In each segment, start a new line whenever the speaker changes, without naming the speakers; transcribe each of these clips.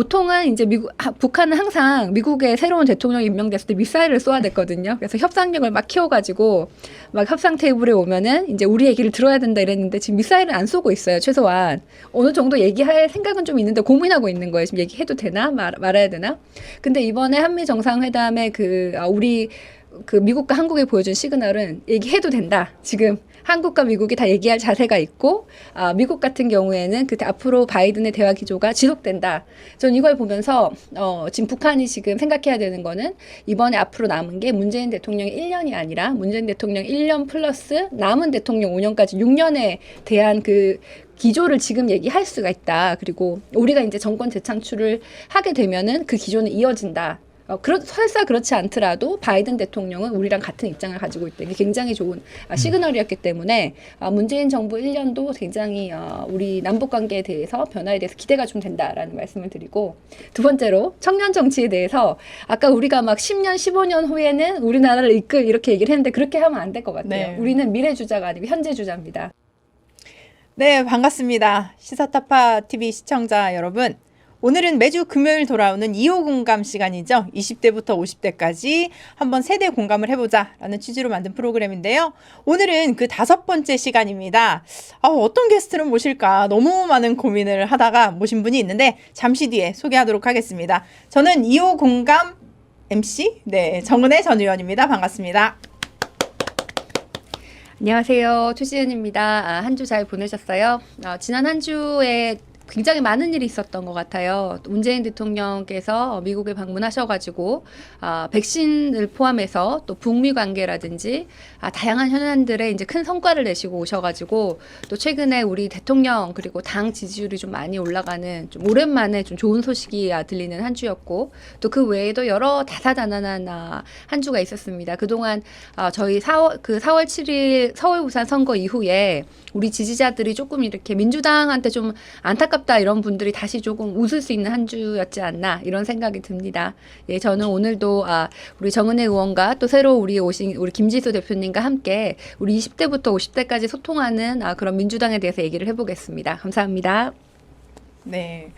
보통은 이제 북한은 항상 미국의 새로운 대통령이 임명됐을 때 미사일을 쏘아댔거든요. 그래서 협상력을 막 키워가지고 막 협상 테이블에 오면은 이제 우리 얘기를 들어야 된다 이랬는데 지금 미사일은 안 쏘고 있어요. 최소한 어느 정도 얘기할 생각은 좀 있는데 고민하고 있는 거예요. 지금 얘기해도 되나 말아야 되나? 근데 이번에 한미 정상회담에 우리 미국과 한국이 보여준 시그널은 얘기해도 된다. 지금 한국과 미국이 다 얘기할 자세가 있고, 미국 같은 경우에는 앞으로 바이든의 대화 기조가 지속된다. 전 이걸 보면서 지금 북한이 지금 생각해야 되는 거는 이번에 앞으로 남은 게 문재인 대통령의 1년이 아니라 문재인 대통령 1년 플러스 남은 대통령 5년까지 6년에 대한 기조를 지금 얘기할 수가 있다. 그리고 우리가 이제 정권 재창출을 하게 되면은 그 기조는 이어진다. 설사 그렇지 않더라도 바이든 대통령은 우리랑 같은 입장을 가지고 있다. 이게 굉장히 좋은 시그널이었기 때문에 문재인 정부 1년도 굉장히 우리 남북 관계에 대해서 변화에 대해서 기대가 좀 된다라는 말씀을 드리고, 두 번째로 청년 정치에 대해서 아까 우리가 막 10년, 15년 후에는 우리나라를 이끌 이렇게 얘기를 했는데 그렇게 하면 안 될 것 같아요.
네.
우리는 미래 주자가 아니고 현재 주자입니다.
네, 반갑습니다. 시사타파 TV 시청자 여러분. 오늘은 매주 금요일 돌아오는 2호 공감 시간이죠. 20대부터 50대까지 한번 세대 공감을 해보자라는 취지로 만든 프로그램인데요. 오늘은 그 5번째 시간입니다. 어떤 게스트를 모실까 너무 많은 고민을 하다가 모신 분이 있는데 잠시 뒤에 소개하도록 하겠습니다. 저는 2호 공감 MC 정은혜 전 의원입니다. 반갑습니다.
안녕하세요. 최지은입니다. 한 주 잘 보내셨어요? 지난 한 주에 굉장히 많은 일이 있었던 것 같아요. 문재인 대통령께서 미국에 방문하셔가지고 백신을 포함해서 또 북미 관계라든지 다양한 현안들에 이제 큰 성과를 내시고 오셔가지고 또 최근에 우리 대통령 그리고 당 지지율이 좀 많이 올라가는 좀 오랜만에 좀 좋은 소식이 들리는 한 주였고, 또 그 외에도 여러 다사다난한 한 주가 있었습니다. 그동안 저희 4월 7일 서울 부산 선거 이후에 우리 지지자들이 조금 이렇게 민주당한테 좀 안타깝다 이런 분들이 다시 조금 웃을 수 있는 한 주였지 않나 이런 생각이 듭니다. 예, 저는 오늘도 우리 정은혜 의원과 또 새로 오신 우리 김지수 대표님과 함께 우리 20대부터 50대까지 소통하는 그런 민주당에 대해서 얘기를 해보겠습니다. 감사합니다.
네.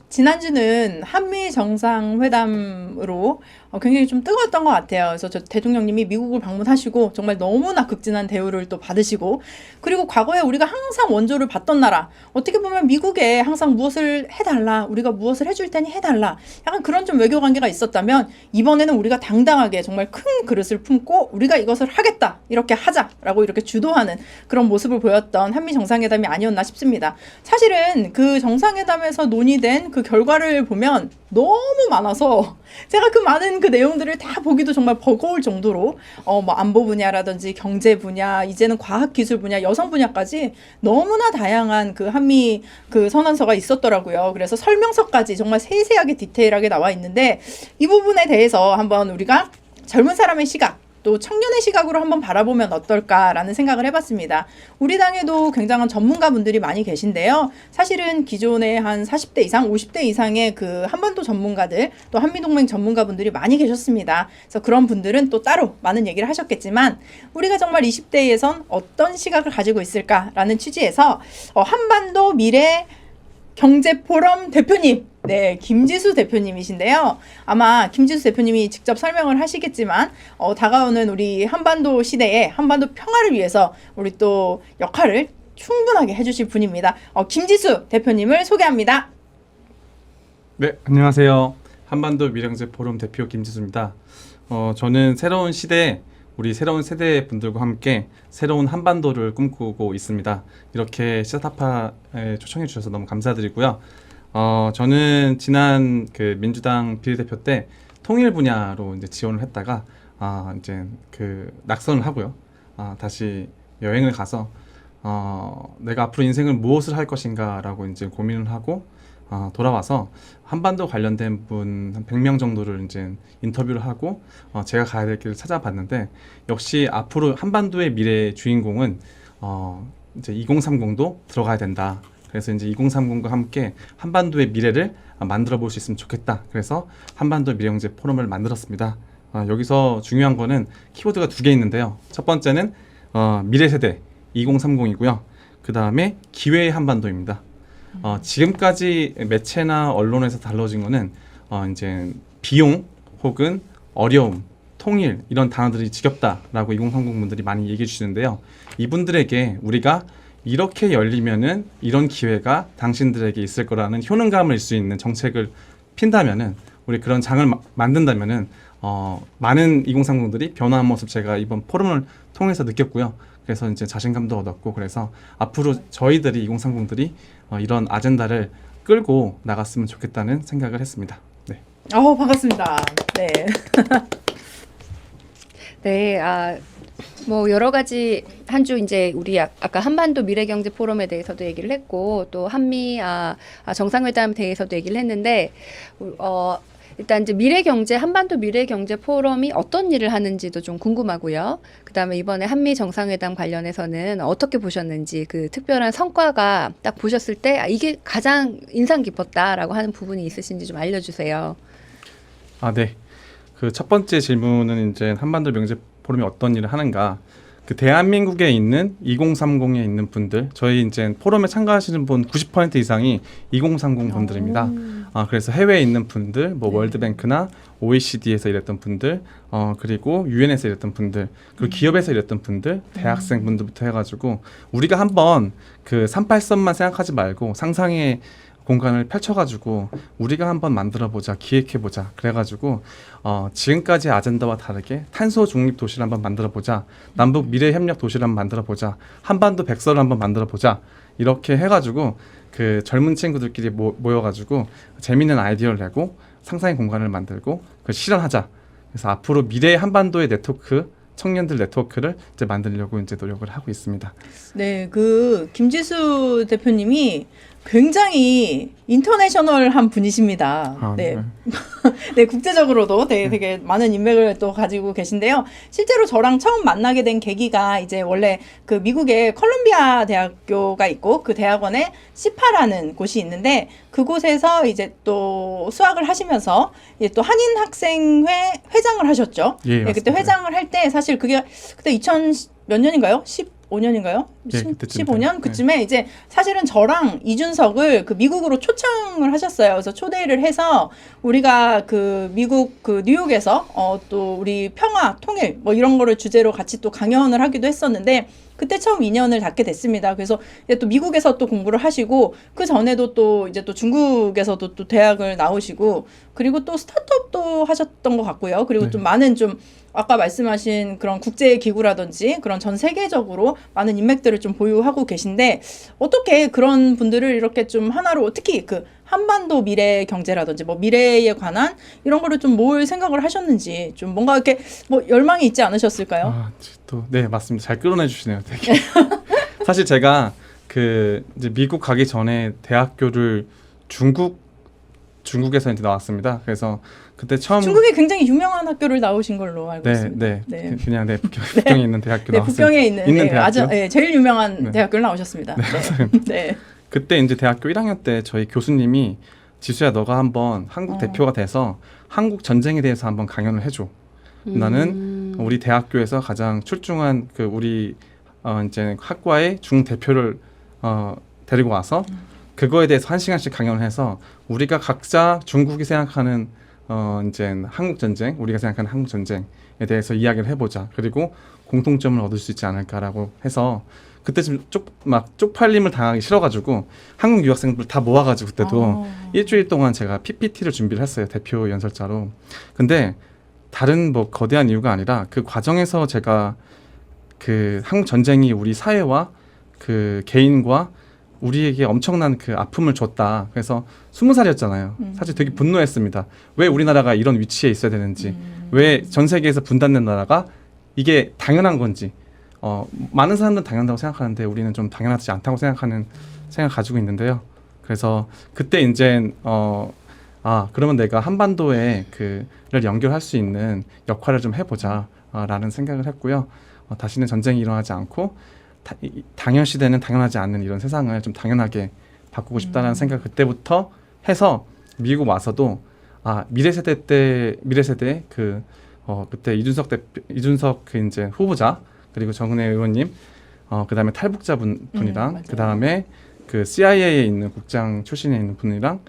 지난주는 한미 정상회담으로 굉장히 좀 뜨거웠던 것 같아요. 그래서 저 대통령님이 미국을 방문하시고 정말 너무나 극진한 대우를 또 받으시고, 그리고 과거에 우리가 항상 원조를 받던 나라, 어떻게 보면 미국에 항상 무엇을 해달라, 우리가 무엇을 해줄 테니 해달라, 약간 그런 좀 외교 관계가 있었다면 이번에는 우리가 당당하게 정말 큰 그릇을 품고 우리가 이것을 하겠다, 이렇게 하자라고 이렇게 주도하는 그런 모습을 보였던 한미 정상회담이 아니었나 싶습니다. 사실은 그 정상회담에서 논의된 그 결과를 보면 너무 많아서 제가 그 많은 그 내용들을 다 보기도 정말 버거울 정도로 뭐 안보 분야라든지 경제 분야, 이제는 과학 기술 분야, 여성 분야까지 너무나 다양한 그 한미 그 선언서가 있었더라고요. 그래서 설명서까지 정말 세세하게 디테일하게 나와 있는데, 이 부분에 대해서 한번 우리가 젊은 사람의 시각, 또 청년의 시각으로 한번 바라보면 어떨까라는 생각을 해봤습니다. 우리 당에도 굉장한 전문가분들이 많이 계신데요. 사실은 기존에 한 40대 이상, 50대 이상의 그 한반도 전문가들, 또 한미동맹 전문가분들이 많이 계셨습니다. 그래서 그런 분들은 또 따로 많은 얘기를 하셨겠지만, 우리가 정말 20대에선 어떤 시각을 가지고 있을까라는 취지에서 한반도 미래 경제포럼 대표님, 김지수 대표님이신데요. 아마 김지수 대표님이 직접 설명을 하시겠지만 다가오는 우리 한반도 시대에 한반도 평화를 위해서 우리 또 역할을 충분하게 해주실 분입니다. 김지수 대표님을 소개합니다.
네, 안녕하세요. 한반도 미래경제포럼 대표 김지수입니다. 저는 새로운 시대에 우리 새로운 세대 분들과 함께 새로운 한반도를 꿈꾸고 있습니다. 이렇게 시사타파에 초청해 주셔서 너무 감사드리고요. 저는 지난 그 민주당 비례대표 때 통일 분야로 이제 지원을 했다가 이제 그 낙선을 하고요. 다시 여행을 가서 내가 앞으로 인생을 무엇을 할 것인가라고 이제 고민을 하고 돌아와서 한반도 관련된 분 한 100명 정도를 이제 인터뷰를 하고 제가 가야 될 길을 찾아봤는데, 역시 앞으로 한반도의 미래의 주인공은 이제 2030도 들어가야 된다. 그래서 이제 2030과 함께 한반도의 미래를 만들어 볼 수 있으면 좋겠다. 그래서 한반도 미래경제 포럼을 만들었습니다. 여기서 중요한 거는 키워드가 2개 있는데요. 첫 번째는 미래 세대 2030이고요. 그 다음에 기회의 한반도입니다. 지금까지 매체나 언론에서 다뤄진 거는 이제 비용 혹은 어려움, 통일 이런 단어들이 지겹다라고 2030 분들이 많이 얘기해 주시는데요. 이분들에게 우리가 이렇게 열리면은 이런 기회가 당신들에게 있을 거라는 효능감을 줄 수 있는 정책을 핀다면은 우리 그런 장을 만든다면은 많은 2030들이 변화한 모습 제가 이번 포럼을 통해서 느꼈고요. 그래서 이제 자신감도 얻었고 그래서 앞으로 저희들이 2030들이 이런 아젠다를 끌고 나갔으면 좋겠다는 생각을 했습니다. 네.
반갑습니다. 네.
네, 뭐 여러 가지 한 주 이제 우리 아까 한반도 미래경제 포럼에 대해서도 얘기를 했고 또 한미 정상회담에 대해서도 얘기를 했는데 일단 이제 한반도 미래경제 포럼이 어떤 일을 하는지도 좀 궁금하고요. 그다음에 이번에 한미 정상회담 관련해서는 어떻게 보셨는지 그 특별한 성과가 딱 보셨을 때 이게 가장 인상 깊었다라고 하는 부분이 있으신지 좀 알려주세요.
네. 그 첫 번째 질문은 이제 한반도 명제 포럼이 어떤 일을 하는가. 그 대한민국에 있는 2030에 있는 분들, 저희 이제 포럼에 참가하시는 분 90% 이상이 2030 분들입니다. 그래서 해외에 있는 분들, 뭐
네.
월드뱅크나 OECD에서 일했던 분들, 그리고 유엔에서 일했던 분들, 그리고 기업에서 일했던 분들, 대학생 분들부터 해가지고 우리가 한번 그 38선만 생각하지 말고 상상의 공간을 펼쳐가지고 우리가 한번 만들어보자, 기획해보자. 그래가지고 지금까지 아젠다와 다르게 탄소 중립 도시를 한번 만들어보자, 남북 미래 협력 도시를 한번 만들어보자, 한반도 백서를 한번 만들어보자. 이렇게 해가지고 그 젊은 친구들끼리 모여가지고 재밌는 아이디어를 내고 상상의 공간을 만들고 그걸 실현하자. 그래서 앞으로 미래의 한반도의 네트워크, 청년들 네트워크를 이제 만들려고 이제 노력을 하고 있습니다.
네, 그 김지수 대표님이 굉장히 인터내셔널한 분이십니다. 네. 네, 국제적으로도 되게 많은 인맥을 또 가지고 계신데요. 실제로 저랑 처음 만나게 된 계기가 이제 원래 그 미국의 컬럼비아 대학교가 있고 그 대학원에 시파라는 곳이 있는데 그곳에서 이제 또 수학을 하시면서 이제 또 한인 학생회 회장을 하셨죠.
예,
네, 그때
맞습니다.
회장을 할 때 사실 그게 그때 2000 몇 년인가요? 15년인가요?
예, 그때쯤
15년? 그쯤에 이제 사실은 저랑 이준석을 그 미국으로 초청을 하셨어요. 그래서 초대를 해서 우리가 그 미국 그 뉴욕에서 또 우리 평화, 통일 뭐 이런 거를 주제로 같이 또 강연을 하기도 했었는데 그때 처음 인연을 닿게 됐습니다. 그래서 이제 또 미국에서 또 공부를 하시고 그 전에도 또 이제 또 중국에서도 또 대학을 나오시고 그리고 또 스타트업도 하셨던 것 같고요. 그리고
네.
좀 많은 좀 아까 말씀하신 그런 국제 기구라든지 그런 전 세계적으로 많은 인맥들을 좀 보유하고 계신데 어떻게 그런 분들을 이렇게 좀 하나로 특히 그 한반도 미래 경제라든지 뭐 미래에 관한 이런 거를 좀 뭘 생각을 하셨는지 좀 뭔가 이렇게 뭐 열망이 있지 않으셨을까요?
네, 맞습니다. 잘 끌어내 주시네요, 되게. 사실 제가 그 이제 미국 가기 전에 대학교를 중국에서 이제 나왔습니다. 그래서 그때 처음
중국에 굉장히 유명한 학교를 나오신 걸로 알고 있습니다.
네. 그냥 북경에 있는 대학교
네,
나왔어요.
북경에 있는
대학교.
아주 제일 유명한
네.
대학교를 나오셨습니다. 네.
그때 이제 대학교 1학년 때 저희 교수님이 지수야 너가 한번 한국 대표가 돼서 한국 전쟁에 대해서 한번 강연을 해줘. 나는 우리 대학교에서 가장 출중한 그 우리 이제 학과의 중 대표를 데리고 와서 그거에 대해서 1시간씩 강연을 해서 우리가 각자 중국이 생각하는 이제 한국 전쟁, 우리가 생각하는 한국 전쟁에 대해서 이야기를 해보자. 그리고 공통점을 얻을 수 있지 않을까라고 해서 그때쯤 쪽팔림을 당하기 싫어가지고 한국 유학생들 다 모아가지고 그때도 일주일 동안 제가 PPT를 준비를 했어요. 대표 연설자로. 근데 다른 뭐 거대한 이유가 아니라 그 과정에서 제가 그 한국 전쟁이 우리 사회와 그 개인과 우리에게 엄청난 그 아픔을 줬다. 그래서 20살이었잖아요. 사실 되게 분노했습니다. 왜 우리나라가 이런 위치에 있어야 되는지, 왜 전 세계에서 분단된 나라가 이게 당연한 건지. 많은 사람들은 당연하다고 생각하는데 우리는 좀 당연하지 않다고 생각하는 생각 가지고 있는데요. 그래서 그때 이제 그러면 내가 한반도에 그를 연결할 수 있는 역할을 좀 해보자 라는 생각을 했고요. 다시는 전쟁이 일어나지 않고 당연시되는 당연하지 않는 이런 세상을 좀 당연하게 바꾸고 싶다는 생각 그때부터 해서 미국 와서도 미래 세대 그때 이준석 그 이제 후보자 그리고 정은혜 의원님 그다음에 탈북자 분이랑
맞아요.
그다음에 그 CIA에 있는 국장 출신에 있는 분이랑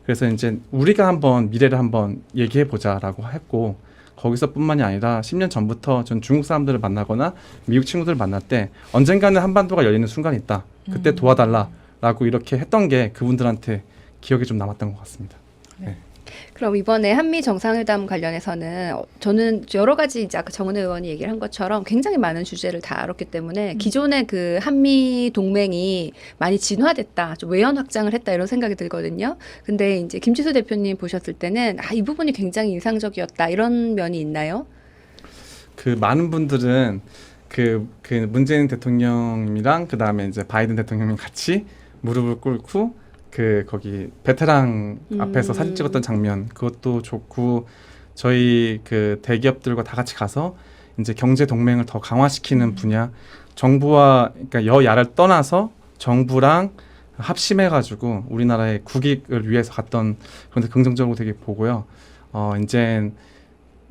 그래서 이제 우리가 한번 미래를 한번 얘기해 보자라고 했고 거기서뿐만이 아니라 10년 전부터 전 중국 사람들을 만나거나 미국 친구들을 만날 때 언젠가는 한반도가 열리는 순간이 있다. 그때 도와달라라고 이렇게 했던 게 그분들한테 기억이 좀 남았던 것 같습니다.
그럼 이번에 한미 정상회담 관련해서는 저는 여러 가지 이제 아까 정은혜 의원이 얘기를 한 것처럼 굉장히 많은 주제를 다뤘기 때문에 기존의 그 한미 동맹이 많이 진화됐다, 좀 외연 확장을 했다 이런 생각이 들거든요. 근데 이제 김지수 대표님 보셨을 때는 이 부분이 굉장히 인상적이었다 이런 면이 있나요?
그 많은 분들은 그 문재인 대통령이랑 그 다음에 이제 바이든 대통령이 같이 무릎을 꿇고 거기 베테랑 앞에서 사진 찍었던 장면 그것도 좋고 저희 그 대기업들과 다 같이 가서 이제 경제 동맹을 더 강화시키는 분야 정부와 그러니까 여야를 떠나서 정부랑 합심해가지고 우리나라의 국익을 위해서 갔던 그런데 긍정적으로 되게 보고요. 이제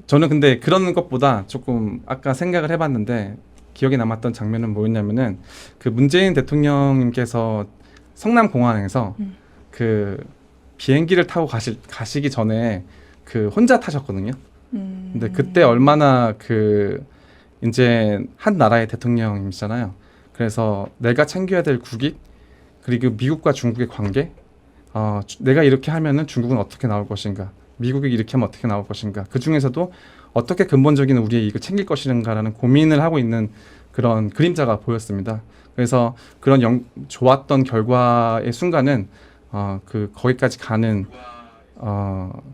저는 근데 그런 것보다 조금 아까 생각을 해봤는데 기억에 남았던 장면은 뭐였냐면은 그 문재인 대통령님께서 성남공항에서 그 비행기를 타고 가시기 전에 그 혼자 타셨거든요. 근데 그때 얼마나 그 이제 한 나라의 대통령이잖아요. 그래서 내가 챙겨야 될 국익 그리고 미국과 중국의 관계 내가 이렇게 하면은 중국은 어떻게 나올 것인가 미국이 이렇게 하면 어떻게 나올 것인가 그 중에서도 어떻게 근본적인 우리의 이익을 챙길 것인가라는 고민을 하고 있는 그런 그림자가 보였습니다. 그래서 그런 좋았던 결과의 순간은 거기까지 가는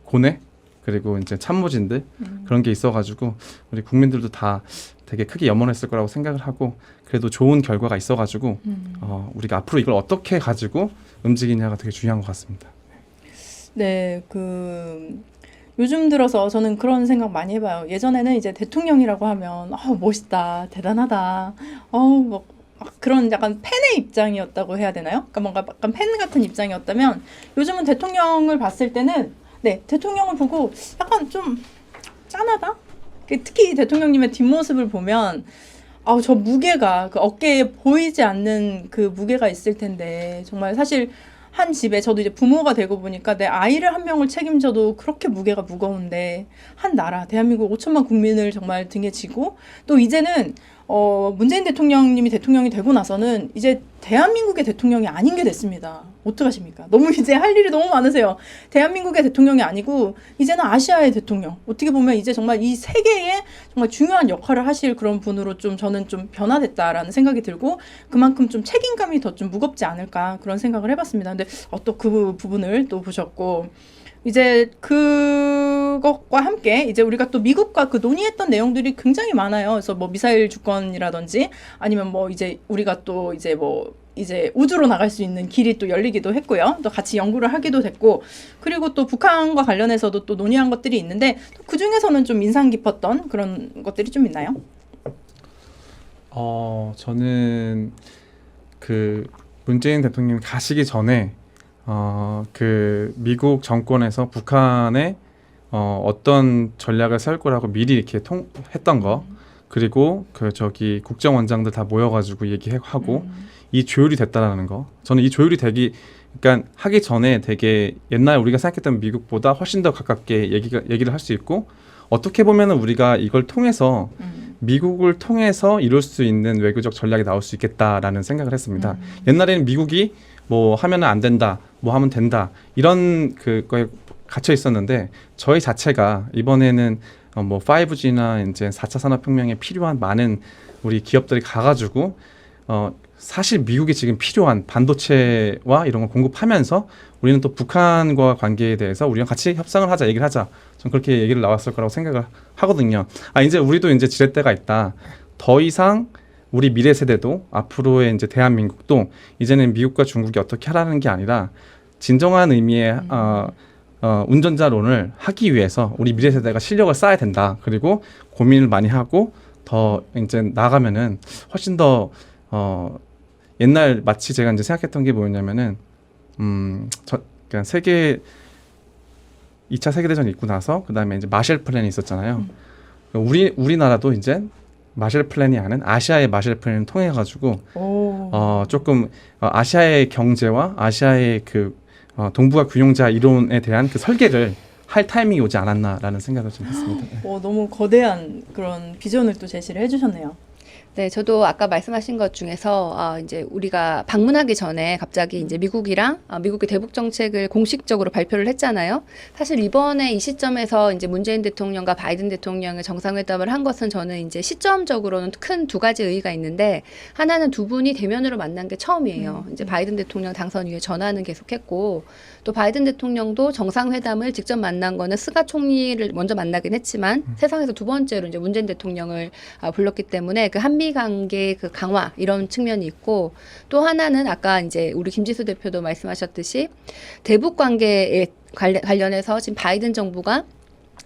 고뇌 그리고 이제 참모진들 그런 게 있어가지고 우리 국민들도 다 되게 크게 염원했을 거라고 생각을 하고 그래도 좋은 결과가 있어가지고 우리가 앞으로 이걸 어떻게 가지고 움직이냐가 되게 중요한 것 같습니다.
네, 요즘 들어서 저는 그런 생각 많이 해봐요. 예전에는 이제 대통령이라고 하면 멋있다, 대단하다, 뭐 그런 약간 팬의 입장이었다고 해야 되나요? 그러니까 뭔가 약간 팬 같은 입장이었다면 요즘은 대통령을 봤을 때는 네, 대통령을 보고 약간 좀 짠하다? 특히 대통령님의 뒷모습을 보면 저 무게가 그 어깨에 보이지 않는 그 무게가 있을 텐데 정말 사실 한 집에 저도 이제 부모가 되고 보니까 내 아이를 한 명을 책임져도 그렇게 무게가 무거운데 한 나라 대한민국 5천만 국민을 정말 등에 지고 또 이제는 문재인 대통령님이 대통령이 되고 나서는 이제 대한민국의 대통령이 아닌 게 됐습니다. 어떡하십니까? 너무 이제 할 일이 너무 많으세요. 대한민국의 대통령이 아니고 이제는 아시아의 대통령. 어떻게 보면 이제 정말 이 세계에 정말 중요한 역할을 하실 그런 분으로 좀 저는 좀 변화됐다라는 생각이 들고 그만큼 좀 책임감이 더 좀 무겁지 않을까 그런 생각을 해봤습니다. 근데 또 그 부분을 또 보셨고 이제 그것과 함께 이제 우리가 또 미국과 그 논의했던 내용들이 굉장히 많아요. 그래서 뭐 미사일 주권이라든지 아니면 뭐 이제 우리가 또 이제 우주로 나갈 수 있는 길이 또 열리기도 했고요. 또 같이 연구를 하기도 됐고 그리고 또 북한과 관련해서도 또 논의한 것들이 있는데 그 중에서는 좀 인상 깊었던 그런 것들이 좀 있나요?
저는 그 문재인 대통령이 가시기 전에 그 미국 정권에서 북한에 어떤 전략을 세울 거라고 미리 이렇게 했던 거 그리고 국정원장들 다 모여가지고 얘기하고 이 조율이 됐다라는 거 저는 이 조율이 그러니까 하기 전에 되게 옛날 우리가 생각했던 미국보다 훨씬 더 가깝게 얘기를 할 수 있고 어떻게 보면은 우리가 이걸 통해서 미국을 통해서 이룰 수 있는 외교적 전략이 나올 수 있겠다라는 생각을 했습니다. 옛날에는 미국이 뭐 하면은 안 된다, 뭐 하면 된다 이런 그거에 갇혀 있었는데 저희 자체가 이번에는 뭐 5G나 이제 4차 산업혁명에 필요한 많은 우리 기업들이 가가지고 사실 미국이 지금 필요한 반도체와 이런 걸 공급하면서 우리는 또 북한과 관계에 대해서 우리랑 같이 협상을 하자, 얘기를 하자. 전 그렇게 얘기를 나왔을 거라고 생각을 하거든요. 이제 우리도 이제 지렛대가 있다. 더 이상 우리 미래 세대도 앞으로의 이제 대한민국도 이제는 미국과 중국이 어떻게 하라는 게 아니라 진정한 의미의 운전자론을 하기 위해서 우리 미래 세대가 실력을 쌓아야 된다. 그리고 고민을 많이 하고 더 이제 나가면은 훨씬 더 옛날 마치 제가 이제 생각했던 게 뭐였냐면은 그러니까 2차 세계대전 있고 나서 그다음에 이제 마셜 플랜이 있었잖아요. 우리나라도 이제 마셜 플랜이 아닌 아시아의 마셜 플랜을 통해 가지고 조금 아시아의 경제와 아시아의 그 동북아 균형자 이론에 대한 그 설계를 할 타이밍이 오지 않았나라는 생각을 좀 했습니다. 네.
너무 거대한 그런 비전을 또 제시를 해주셨네요.
네, 저도 아까 말씀하신 것 중에서 이제 우리가 방문하기 전에 갑자기 이제 미국이랑 미국의 대북 정책을 공식적으로 발표를 했잖아요. 사실 이번에 이 시점에서 이제 문재인 대통령과 바이든 대통령의 정상회담을 한 것은 저는 이제 시점적으로는 큰 두 가지 의의가 있는데, 하나는 두 분이 대면으로 만난 게 처음이에요. 이제 바이든 대통령 당선 이후에 전화는 계속했고, 또 바이든 대통령도 정상회담을 직접 만난 거는 스가 총리를 먼저 만나긴 했지만 세상에서 두 번째로 이제 문재인 대통령을 불렀기 때문에 그 한미 관계 그 강화 이런 측면이 있고, 또 하나는 아까 이제 우리 김지수 대표도 말씀하셨듯이 대북 관계에 관련해서 지금 바이든 정부가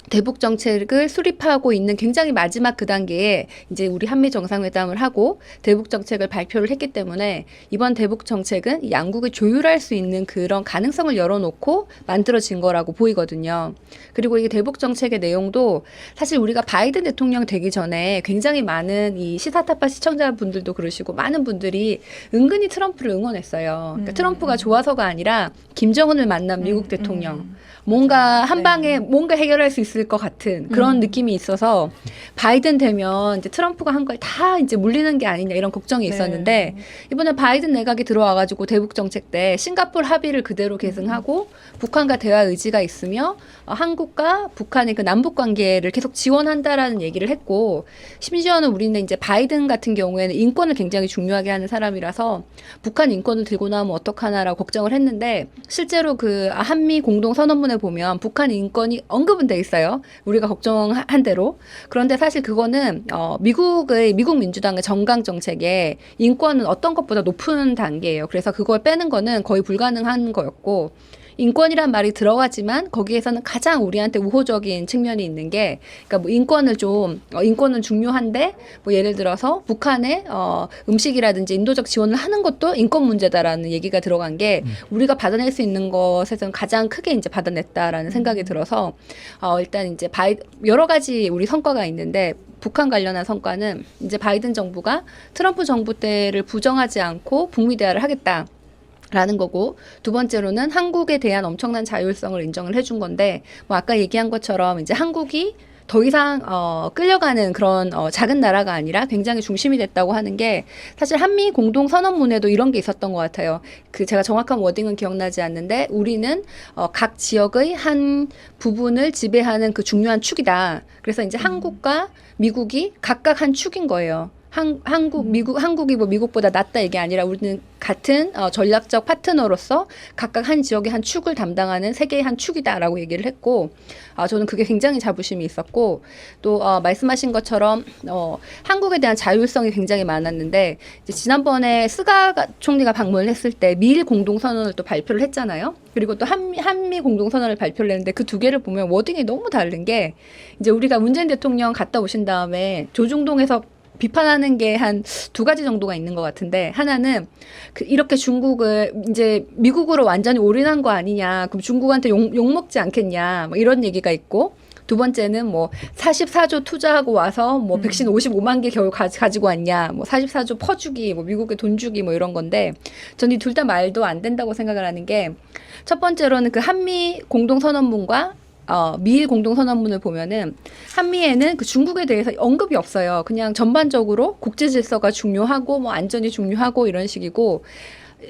대북 정책을 수립하고 있는 굉장히 마지막 그 단계에 이제 우리 한미 정상회담을 하고 대북 정책을 발표를 했기 때문에 이번 대북 정책은 양국이 조율할 수 있는 그런 가능성을 열어놓고 만들어진 거라고 보이거든요. 그리고 이 대북 정책의 내용도 사실 우리가 바이든 대통령 되기 전에 굉장히 많은 이 시사타파 시청자분들도 그러시고 많은 분들이 은근히 트럼프를 응원했어요. 그러니까 트럼프가 좋아서가 아니라 김정은을 만난 미국 대통령. 뭔가 한 방에 뭔가 해결할 수 있을 것 같은 그런 느낌이 있어서 바이든 되면 이제 트럼프가 한 걸 다 이제 물리는 게 아니냐 이런 걱정이 있었는데, 이번에 바이든 내각이 들어와가지고 대북 정책 때 싱가포르 합의를 그대로 계승하고 북한과 대화 의지가 있으며 한국과 북한의 그 남북 관계를 계속 지원한다라는 얘기를 했고, 심지어는 우리는 이제 바이든 같은 경우에는 인권을 굉장히 중요하게 하는 사람이라서 북한 인권을 들고 나오면 어떡하나라고 걱정을 했는데, 실제로 그 한미 공동 선언문에 보면 북한 인권이 언급은 돼 있어요. 우리가 걱정한 대로. 그런데 사실 그거는 미국 민주당의 정강 정책에 인권은 어떤 것보다 높은 단계예요. 그래서 그걸 빼는 거는 거의 불가능한 거였고, 인권이란 말이 들어가지만 거기에서는 가장 우리한테 우호적인 측면이 있는 게, 그러니까 뭐 인권은 중요한데 뭐 예를 들어서 북한의 음식이라든지 인도적 지원을 하는 것도 인권 문제다라는 얘기가 들어간 게 우리가 받아낼 수 있는 것에서는 가장 크게 이제 받아냈다라는 생각이 들어서 일단 이제 여러 가지 우리 성과가 있는데, 북한 관련한 성과는 이제 바이든 정부가 트럼프 정부 때를 부정하지 않고 북미 대화를 하겠다. 라는 거고, 두 번째로는 한국에 대한 엄청난 자율성을 인정을 해준 건데, 뭐 아까 얘기한 것처럼 이제 한국이 더 이상 끌려가는 그런 작은 나라가 아니라 굉장히 중심이 됐다고 하는 게, 사실 한미 공동 선언문에도 이런 게 있었던 것 같아요. 그 제가 정확한 워딩은 기억나지 않는데, 우리는 각 지역의 한 부분을 지배하는 그 중요한 축이다. 그래서 이제 한국과 미국이 각각 한 축인 거예요. 한국이 뭐 미국보다 낫다 이게 아니라 우리는 같은 전략적 파트너로서 각각 한 지역의 한 축을 담당하는 세계의 한 축이다라고 얘기를 했고, 저는 그게 굉장히 자부심이 있었고, 또 말씀하신 것처럼 한국에 대한 자율성이 굉장히 많았는데, 이제 지난번에 스가 총리가 방문을 했을 때 미일 공동선언을 또 발표를 했잖아요. 그리고 또 한미 공동선언을 발표를 했는데, 그 두 개를 보면 워딩이 너무 다른 게, 이제 우리가 문재인 대통령 갔다 오신 다음에 조중동에서 비판하는 게 한 두 가지 정도가 있는 것 같은데, 하나는 이렇게 중국을 이제 미국으로 완전히 올인한 거 아니냐, 그럼 중국한테 욕 먹지 않겠냐, 뭐 이런 얘기가 있고, 두 번째는 뭐 44조 투자하고 와서 뭐 백신 55만 개 겨우 가지고 왔냐, 뭐 44조 퍼주기, 뭐 미국에 돈 주기 뭐 이런 건데, 전 이 둘 다 말도 안 된다고 생각을 하는 게, 첫 번째로는 그 한미 공동선언문과 미일 공동선언문을 보면은 한미에는 그 중국에 대해서 언급이 없어요. 그냥 전반적으로 국제 질서가 중요하고 뭐 안전이 중요하고 이런 식이고,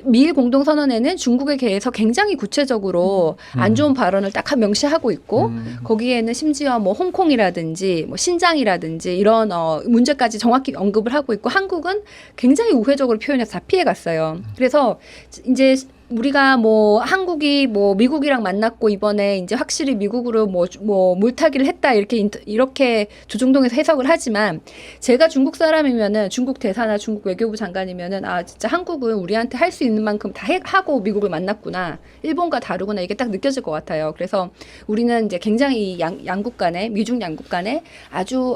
미일 공동선언에는 중국에 대해서 굉장히 구체적으로 안 좋은 발언을 딱 명시하고 있고, 거기에는 심지어 뭐 홍콩이라든지 뭐 신장이라든지 이런 문제까지 정확히 언급을 하고 있고, 한국은 굉장히 우회적으로 표현해서 다 피해갔어요. 그래서 이제 우리가 뭐 한국이 뭐 미국이랑 만났고 이번에 이제 확실히 미국으로 뭐 물타기를 했다 이렇게 조중동에서 해석을 하지만, 제가 중국 사람이면은 중국 대사나 중국 외교부 장관이면은 진짜 한국은 우리한테 할 수 있는 만큼 다 하고 미국을 만났구나, 일본과 다르구나, 이게 딱 느껴질 것 같아요. 그래서 우리는 이제 굉장히 양국 간에, 미중 양국 간에 아주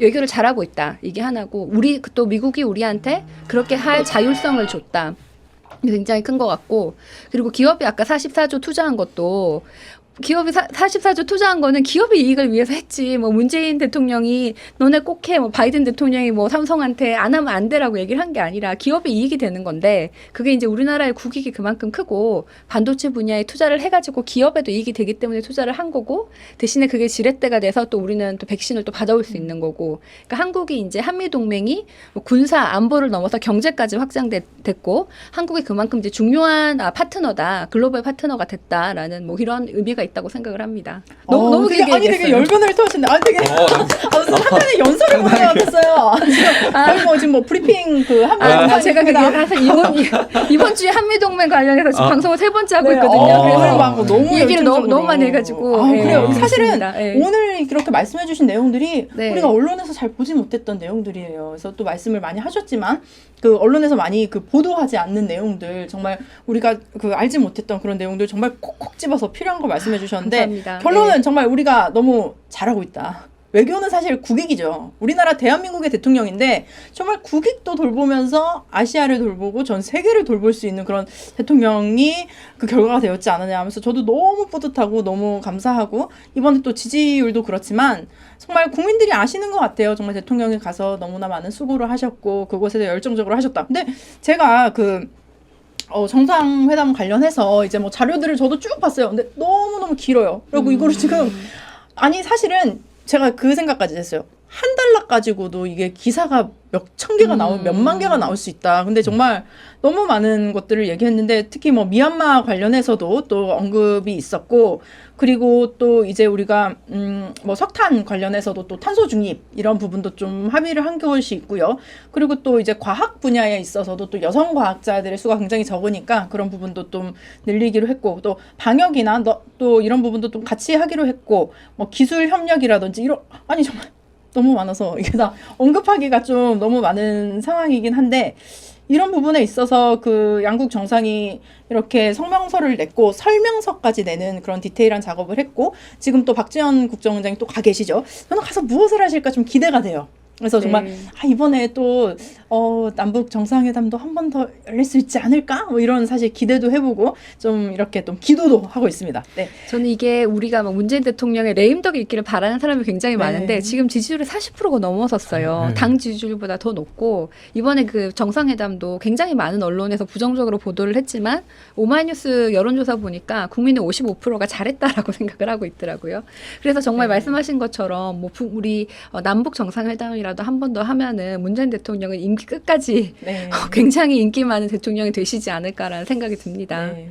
외교를 잘하고 있다, 이게 하나고, 또 미국이 우리한테 그렇게 할 자율성을 줬다, 굉장히 큰 것 같고, 그리고 기업이 아까 44조 투자한 것도 기업이 44조 투자한 거는 기업의 이익을 위해서 했지. 뭐 문재인 대통령이 너네 꼭 해. 뭐 바이든 대통령이 뭐 삼성한테 안 하면 안 돼라고 얘기를 한 게 아니라 기업의 이익이 되는 건데 그게 이제 우리나라의 국익이 그만큼 크고 반도체 분야에 투자를 해가지고 기업에도 이익이 되기 때문에 투자를 한 거고 대신에 그게 지렛대가 돼서 또 우리는 또 백신을 또 받아올 수 있는 거고 그러니까 한국이 이제 한미 동맹이 뭐 군사 안보를 넘어서 경제까지 확장됐고 한국이 그만큼 이제 중요한 파트너다 글로벌 파트너가 됐다라는 뭐 이런 의미가 있다고 생각을 합니다. 너무
되게,
길게
아니 되게
얘기했어요.
열변을 토하시네. 아니 되게 무슨 한편의 연설을 보는 것 같았어요. 거의 뭐 지금 뭐 브리핑 그 한편
제가 그게 사실 이번 주에 한미동맹 관련해서 지금 방송을 3번째 하고
네,
있거든요.
그래서 막 너무
얘기를 너무
열정적으로.
많이 해가지고.
그래요.
네,
사실은
그렇습니다. 네.
오늘 이렇게 말씀해주신 내용들이
네.
우리가 언론에서 잘 보지 못했던 내용들이에요. 그래서 또 말씀을 많이 하셨지만 그 언론에서 많이 그 보도하지 않는 내용들 정말 우리가 그 알지 못했던 그런 내용들 정말 콕콕 집어서 필요한 걸 말씀해 주셨는데
감사합니다.
결론은
네.
정말 우리가 너무 잘하고 있다. 외교는 사실 국익이죠. 우리나라 대한민국의 대통령인데 정말 국익도 돌보면서 아시아를 돌보고 전 세계를 돌볼 수 있는 그런 대통령이 그 결과가 되었지 않느냐 하면서 저도 너무 뿌듯하고 너무 감사하고 이번에 또 지지율도 그렇지만 정말 국민들이 아시는 것 같아요. 정말 대통령이 가서 너무나 많은 수고를 하셨고 그곳에서 열정적으로 하셨다. 근데 제가 정상회담 관련해서 이제 뭐 자료들을 저도 쭉 봤어요. 근데 너무너무 길어요. 그리고 이거를 지금 아니 사실은 제가 그 생각까지 했어요. 한 달러 가지고도 이게 기사가 몇 천 개가 몇만 개가 나올 수 있다. 근데 정말 너무 많은 것들을 얘기했는데 특히 뭐 미얀마 관련해서도 또 언급이 있었고 그리고 또 이제 우리가 뭐 석탄 관련해서도 또 탄소 중립 이런 부분도 좀 합의를 한 것이 있고요. 그리고 또 이제 과학 분야에 있어서도 또 여성 과학자들의 수가 굉장히 적으니까 그런 부분도 좀 늘리기로 했고 또 방역이나 또 이런 부분도 좀 같이 하기로 했고 뭐 기술 협력이라든지 아니 정말 너무 많아서 이게 다 언급하기가 좀 너무 많은 상황이긴 한데 이런 부분에 있어서 그 양국 정상이 이렇게 성명서를 냈고 설명서까지 내는 그런 디테일한 작업을 했고 지금 또 박지원 국정원장이 또 가 계시죠. 저는 가서 무엇을 하실까 좀 기대가 돼요. 그래서 정말
네.
이번에 또 남북 정상회담도 한 번 더 열릴 수 있지 않을까? 뭐 이런 사실 기대도 해보고 좀 이렇게 좀 기도도 하고 있습니다. 네.
저는 이게 우리가 막 문재인 대통령의 레임덕이 있기를 바라는 사람이 굉장히
네.
많은데 지금 지지율이 40%가 넘어섰어요.
네.
당 지지율보다 더 높고 이번에 그 정상회담도 굉장히 많은 언론에서 부정적으로 보도를 했지만 오마이뉴스 여론조사 보니까 국민의 55%가 잘했다라고 생각을 하고 있더라고요. 그래서 정말
네.
말씀하신 것처럼 뭐 우리 남북 정상회담이라도 한 번 더 하면은 문재인 대통령은 임기 끝까지
네.
굉장히 인기 많은 대통령이 되시지 않을까라는 생각이 듭니다.
네.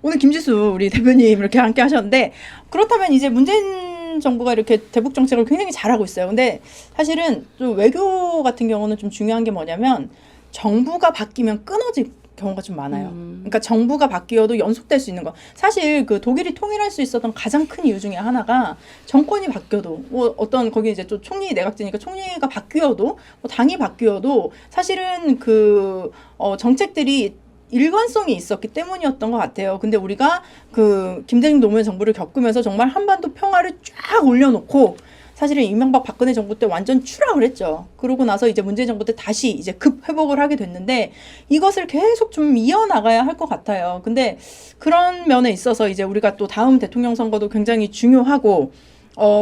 오늘 김지수 우리 대변인 이렇게 함께 하셨는데 그렇다면 이제 문재인 정부가 이렇게 대북 정책을 굉장히 잘하고 있어요. 근데 사실은 좀 외교 같은 경우는 좀 중요한 게 뭐냐면 정부가 바뀌면 끊어질 경우가 좀 많아요. 그러니까 정부가 바뀌어도 연속될 수 있는 거. 사실 그 독일이 통일할 수 있었던 가장 큰 이유 중에 하나가 정권이 바뀌어도 뭐 어떤 거기 이제 또 총리 내각제니까 총리가 바뀌어도 뭐 당이 바뀌어도 사실은 그 정책들이 일관성이 있었기 때문이었던 것 같아요. 근데 우리가 그 김대중 노무현 정부를 겪으면서 정말 한반도 평화를 쫙 올려놓고 사실은 이명박 박근혜 정부 때 완전 추락을 했죠. 그러고 나서 이제 문재인 정부 때 다시 이제 급 회복을 하게 됐는데 이것을 계속 좀 이어나가야 할 것 같아요. 근데 그런 면에 있어서 이제 우리가 또 다음 대통령 선거도 굉장히 중요하고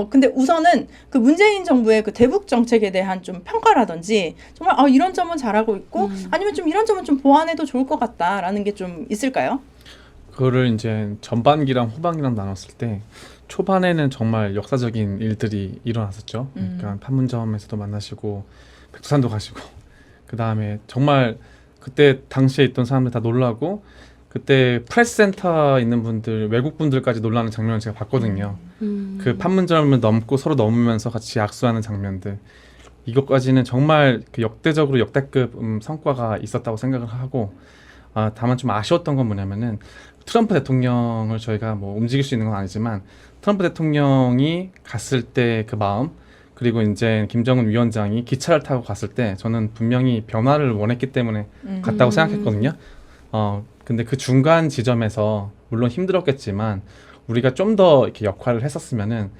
근데 우선은 그 문재인 정부의 그 대북 정책에 대한 좀 평가라든지 정말 이런 점은 잘하고 있고 아니면 좀 이런 점은 좀 보완해도 좋을 것 같다라는 게 좀 있을까요?
그거를 이제 전반기랑 후반기랑 나눴을 때 초반에는 정말 역사적인 일들이 일어났었죠. 그러니까 판문점에서도 만나시고 백두산도 가시고 그 다음에 정말 그때 당시에 있던 사람들 다 놀라고 그때 프레스센터 있는 분들 외국 분들까지 놀라는 장면을 제가 봤거든요. 그 판문점을 넘고 서로 넘으면서 같이 악수하는 장면들 이것까지는 정말 그 역대적으로 역대급 성과가 있었다고 생각을 하고 다만 좀 아쉬웠던 건 뭐냐면은 트럼프 대통령을 저희가 뭐 움직일 수 있는 건 아니지만 트럼프 대통령이 갔을 때 그 마음 그리고 이제 김정은 위원장이 기차를 타고 갔을 때 저는 분명히 변화를 원했기 때문에 갔다고 생각했거든요. 근데 그 중간 지점에서 물론 힘들었겠지만 우리가 좀 더 이렇게 역할을 했었으면은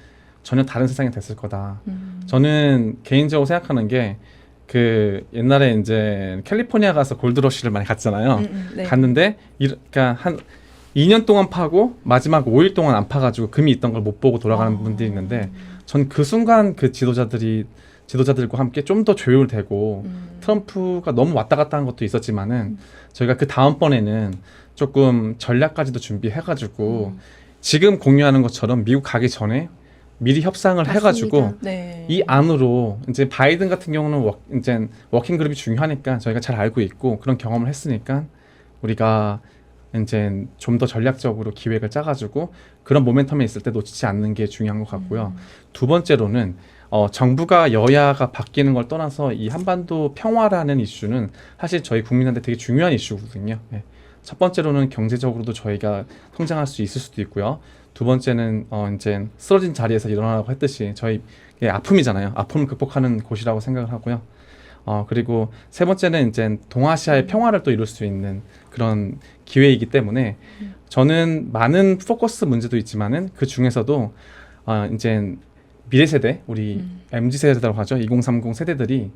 전혀 다른 세상이 됐을 거다. 저는 개인적으로 생각하는 게 그 옛날에 이제 캘리포니아 가서 골드러시를 많이 갔잖아요.
네.
갔는데 그러니까 한 2년 동안 파고 마지막 5일 동안 안 파가지고 금이 있던 걸 못 보고 돌아가는 분들이 있는데 전 그 순간 그 지도자들과 함께 좀 더 조율되고 트럼프가 너무 왔다 갔다 한 것도 있었지만은 저희가 그 다음번에는 조금 전략까지도 준비해가지고 지금 공유하는 것처럼 미국 가기 전에 미리 협상을 해가지고
네.
이 안으로 이제 바이든 같은 경우는 이제 워킹 그룹이 중요하니까 저희가 잘 알고 있고 그런 경험을 했으니까 우리가 이제 좀 더 전략적으로 기획을 짜가지고 그런 모멘텀에 있을 때 놓치지 않는 게 중요한 것 같고요. 두 번째로는 정부가 여야가 바뀌는 걸 떠나서 이 한반도 평화라는 이슈는 사실 저희 국민한테 되게 중요한 이슈거든요. 네. 첫 번째로는 경제적으로도 저희가 성장할 수 있을 수도 있고요. 두 번째는 이제 쓰러진 자리에서 일어나라고 했듯이 저희 아픔이잖아요. 아픔을 극복하는 곳이라고 생각을 하고요. 그리고 세 번째는 이제 동아시아의 평화를 또 이룰 수 있는 그런 기회이기 때문에 저는 많은 포커스 문제도 있지만은 그 중에서도 이제 미래 세대, 우리 MZ 세대라고 하죠. 2030 세대들이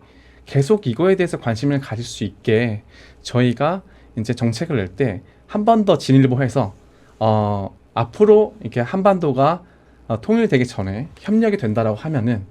계속 이거에 대해서 관심을 가질 수 있게 저희가 이제 정책을 낼 때 한 번 더 진일보해서 앞으로 이렇게 한반도가 통일되기 전에 협력이 된다라고 하면은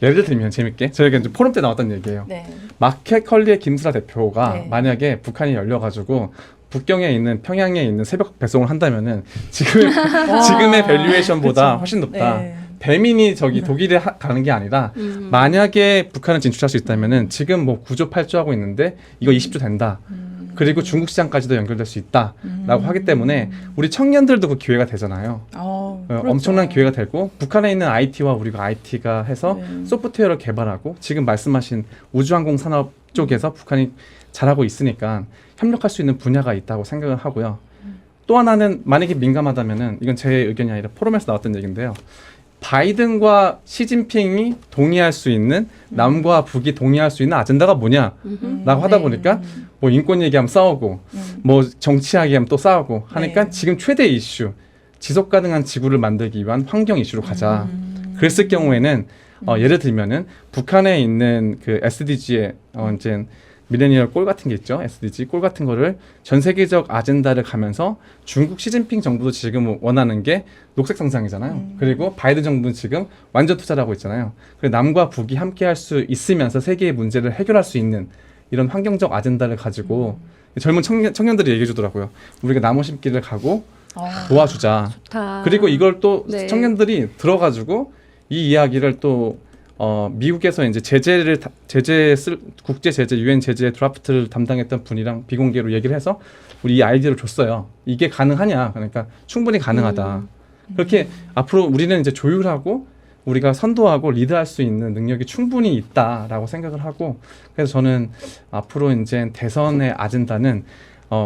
예를 들면 재밌게 저희가 이제 포럼 때 나왔던 얘기예요.
네.
마켓컬리의 김수라 대표가
네.
만약에 북한이 열려가지고 북경에 있는 평양에 있는 새벽 배송을 한다면은 지금의 밸류에이션보다
그쵸.
훨씬 높다.
네.
배민이 저기 독일에 가는 게 아니라 만약에 북한을 진출할 수 있다면은 지금 뭐 9조 8조 하고 있는데 이거 20조 된다. 그리고 중국 시장까지도 연결될 수 있다라고 하기 때문에 우리 청년들도 그 기회가 되잖아요.
그렇죠.
엄청난 기회가 되고 북한에 있는 IT와 우리가 IT가 해서 소프트웨어를 개발하고 지금 말씀하신 우주항공 산업 쪽에서 북한이 잘하고 있으니까 협력할 수 있는 분야가 있다고 생각을 하고요. 또 하나는 만약에 민감하다면은 이건 제 의견이 아니라 포럼에서 나왔던 얘기인데요. 바이든과 시진핑이 동의할 수 있는 남과 북이 동의할 수 있는 아젠다가 뭐냐라고 하다 보니까 뭐 인권 얘기하면 싸우고 뭐 정치 얘기하면 또 싸우고 하니까
네.
지금 최대 이슈 지속 가능한 지구를 만들기 위한 환경 이슈로 가자. 그랬을 경우에는 예를 들면은 북한에 있는 그 SDG의 이제 밀레니얼 골 같은 게 있죠. SDG 골 같은 거를 전 세계적 아젠다를 가면서 중국 시진핑 정부도 지금 원하는 게 녹색 성장이잖아요. 그리고 바이든 정부는 지금 완전 투자를 하고 있잖아요. 그리고 남과 북이 함께 할 수 있으면서 세계의 문제를 해결할 수 있는 이런 환경적 아젠다를 가지고 젊은 청년들이 얘기해 주더라고요. 우리가 나무 심기를 가고 도와주자.
좋다.
그리고 이걸 또
네.
청년들이 들어가지고 이 이야기를 또 미국에서 이제 국제 제재 유엔 제재 드라프트를 담당했던 분이랑 비공개로 얘기를 해서 우리 이 아이디어를 줬어요. 이게 가능하냐? 그러니까 충분히 가능하다. 그렇게 앞으로 우리는 이제 조율하고 우리가 선도하고 리드할 수 있는 능력이 충분히 있다라고 생각을 하고 그래서 저는 앞으로 이제 대선의 아젠다는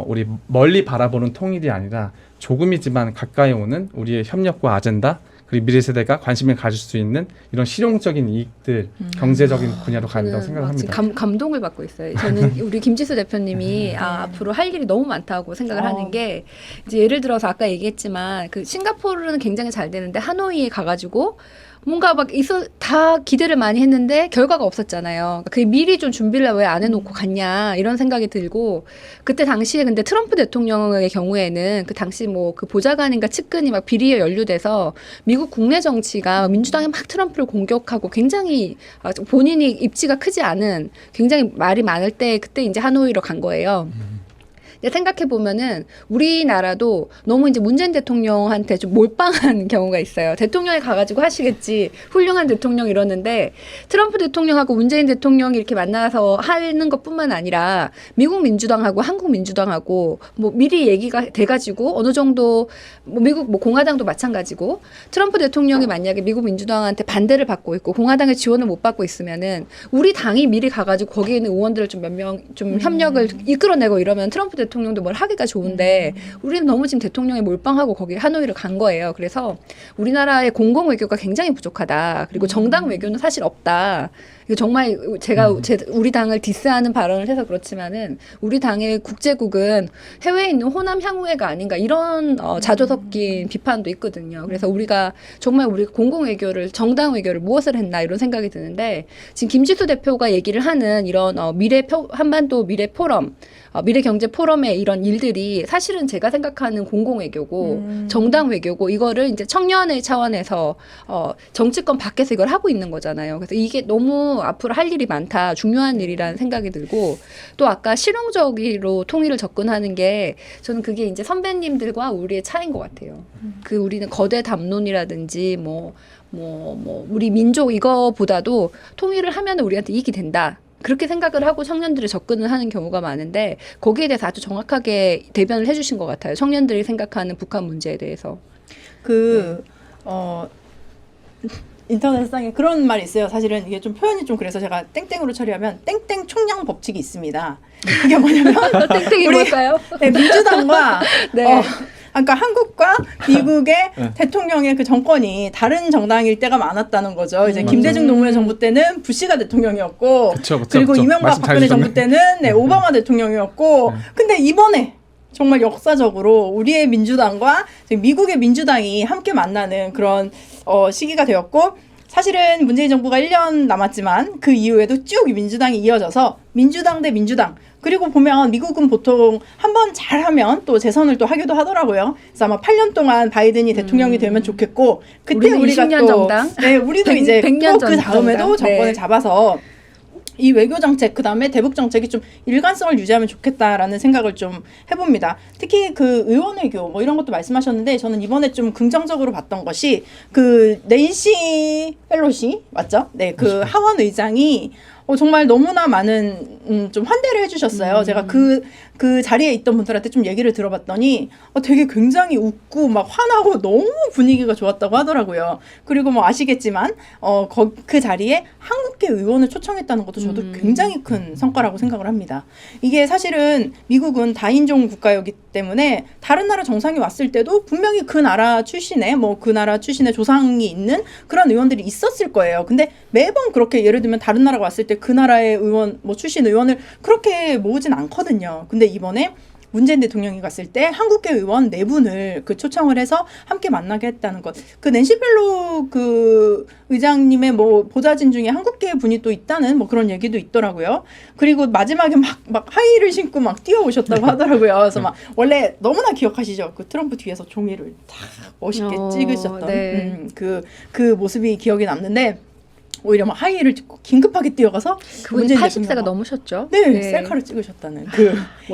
우리 멀리 바라보는 통일이 아니라 조금이지만 가까이 오는 우리의 협력과 아젠다 그리고 미래 세대가 관심을 가질 수 있는 이런 실용적인 이익들, 경제적인 분야로 간다고 생각을 합니다.
지금 감동을 받고 있어요. 저는 우리 김지수 대표님이 앞으로 할 일이 너무 많다고 생각을 하는 게 이제 예를 들어서 아까 얘기했지만 그 싱가포르는 굉장히 잘 되는데 하노이에 가가지고 뭔가 막 다 기대를 많이 했는데 결과가 없었잖아요. 그 미리 좀 준비를 왜 안 해놓고 갔냐 이런 생각이 들고 그때 당시에 근데 트럼프 대통령의 경우에는 그 당시 뭐 그 보좌관인가 측근이 막 비리에 연루돼서 미국 국내 정치가 민주당이 막 트럼프를 공격하고 굉장히 본인이 입지가 크지 않은 굉장히 말이 많을 때 그때 이제 하노이로 간 거예요. 생각해 보면은 우리나라도 너무 이제 문재인 대통령한테 좀 몰빵한 경우가 있어요. 대통령이 가가지고 하시겠지. 훌륭한 대통령 이러는데 트럼프 대통령하고 문재인 대통령이 이렇게 만나서 하는 것뿐만 아니라 미국 민주당하고 한국 민주당하고 뭐 미리 얘기가 돼가지고 어느 정도 뭐 미국 뭐 공화당도 마찬가지고 트럼프 대통령이 만약에 미국 민주당한테 반대를 받고 있고 공화당의 지원을 못 받고 있으면은 우리 당이 미리 가가지고 거기에 있는 의원들을 좀 몇 명 좀 협력을 이끌어내고 이러면 트럼프 대통령도 뭘 하기가 좋은데 우리는 너무 지금 대통령에 몰빵하고 거기 하노이를 간 거예요. 그래서 우리나라의 공공 외교가 굉장히 부족하다. 그리고 정당 외교는 사실 없다. 이거 정말 제가 우리 당을 디스하는 발언을 해서 그렇지만은 우리 당의 국제국은 해외에 있는 호남 향후회가 아닌가 이런 자조 섞인 비판도 있거든요. 그래서 우리가 정말 우리 공공 외교를 정당 외교를 무엇을 했나 이런 생각이 드는데 지금 김지수 대표가 얘기를 하는 이런 한반도 미래 포럼 미래 경제 포럼에 지금의 이런 일들이 사실은 제가 생각하는 공공외교고 정당 외교고 이거를 이제 청년의 차원에서 정치권 밖에서 이걸 하고 있는 거잖아요. 그래서 이게 너무 앞으로 할 일이 많다, 중요한 일이라는 생각이 들고 또 아까 실용적으로 통일을 접근하는 게 저는 그게 이제 선배님들과 우리의 차이인 것 같아요. 그 우리는 거대 담론이라든지 우리 민족 이거보다도 통일을 하면 우리한테 이익이 된다. 그렇게 생각을 하고 청년들이 접근을 하는 경우가 많은데 거기에 대해서 아주 정확하게 대변을 해주신 것 같아요. 청년들이 생각하는 북한 문제에 대해서.
인터넷상에 그런 말이 있어요. 사실은 이게 좀 표현이 좀 그래서 제가 땡땡으로 처리하면 땡땡 총량 법칙이 있습니다. 그게 뭐냐면
땡땡이 뭘까요?
네, 민주당과
네.
그러니까 한국과 미국의
네.
대통령의 그 정권이 다른 정당일 때가 많았다는 거죠. 이제
맞아요.
김대중 노무현 정부 때는 부시가 대통령이었고,
그쵸,
그리고
그쵸.
이명박
말씀
박근혜 정부
잘해주셨네.
때는 네, 오바마 대통령이었고,
네.
근데 이번에 정말 역사적으로 우리의 민주당과 지금 미국의 민주당이 함께 만나는 그런 시기가 되었고, 사실은 문재인 정부가 1년 남았지만 그 이후에도 쭉 민주당이 이어져서 민주당 대 민주당, 그리고 보면 미국은 보통 한번 잘하면 또 재선을 또 하기도 하더라고요. 그래서 아마 8년 동안 바이든이 대통령이 되면 좋겠고, 그때
우리는
우리가
20년
또
정당?
네, 우리도
100
이제
100년
또 그 다음에도
정당?
정권을
네.
잡아서 이 외교 정책, 그 다음에 대북 정책이 좀 일관성을 유지하면 좋겠다라는 생각을 좀 해봅니다. 특히 그 의원 외교 뭐 이런 것도 말씀하셨는데, 저는 이번에 좀 긍정적으로 봤던 것이 그 낸시 펠로시 맞죠? 네, 그 하원 의장이 정말 너무나 많은 좀 환대를 해주셨어요. 제가 그 자리에 있던 분들한테 좀 얘기를 들어봤더니 되게 굉장히 웃고 막 화나고 너무 분위기가 좋았다고 하더라고요. 그리고 뭐 아시겠지만 그 자리에 한국계 의원을 초청했다는 것도 저도 굉장히 큰 성과라고 생각을 합니다. 이게 사실은 미국은 다인종 국가였기 때문에 다른 나라 정상이 왔을 때도 분명히 그 나라 출신의 그 나라 출신의 조상이 있는 그런 의원들이 있었을 거예요. 근데 매번 그렇게 예를 들면 다른 나라가 왔을 때 그 나라의 의원 출신 의원을 그렇게 모으진 않거든요. 근데 이번에 문재인 대통령이 갔을 때 한국계 의원 4분을 그 초청을 해서 함께 만나게 했다는 것. 그 낸시 펠로 그 의장님의 보좌진 중에 한국계 분이 또 있다는 그런 얘기도 있더라고요. 그리고 마지막에 막 하이힐을 신고 막 뛰어오셨다고 하더라고요. 그래서 막 원래 너무나 기억하시죠? 그 트럼프 뒤에서 종이를 탁 멋있게 찍으셨던
네.
그 모습이 기억이 남는데, 오히려 막 하이힐을 찍고 긴급하게 뛰어가서
그분이
문재인
80세가
대통령과
넘으셨죠?
네, 셀카를 찍으셨다는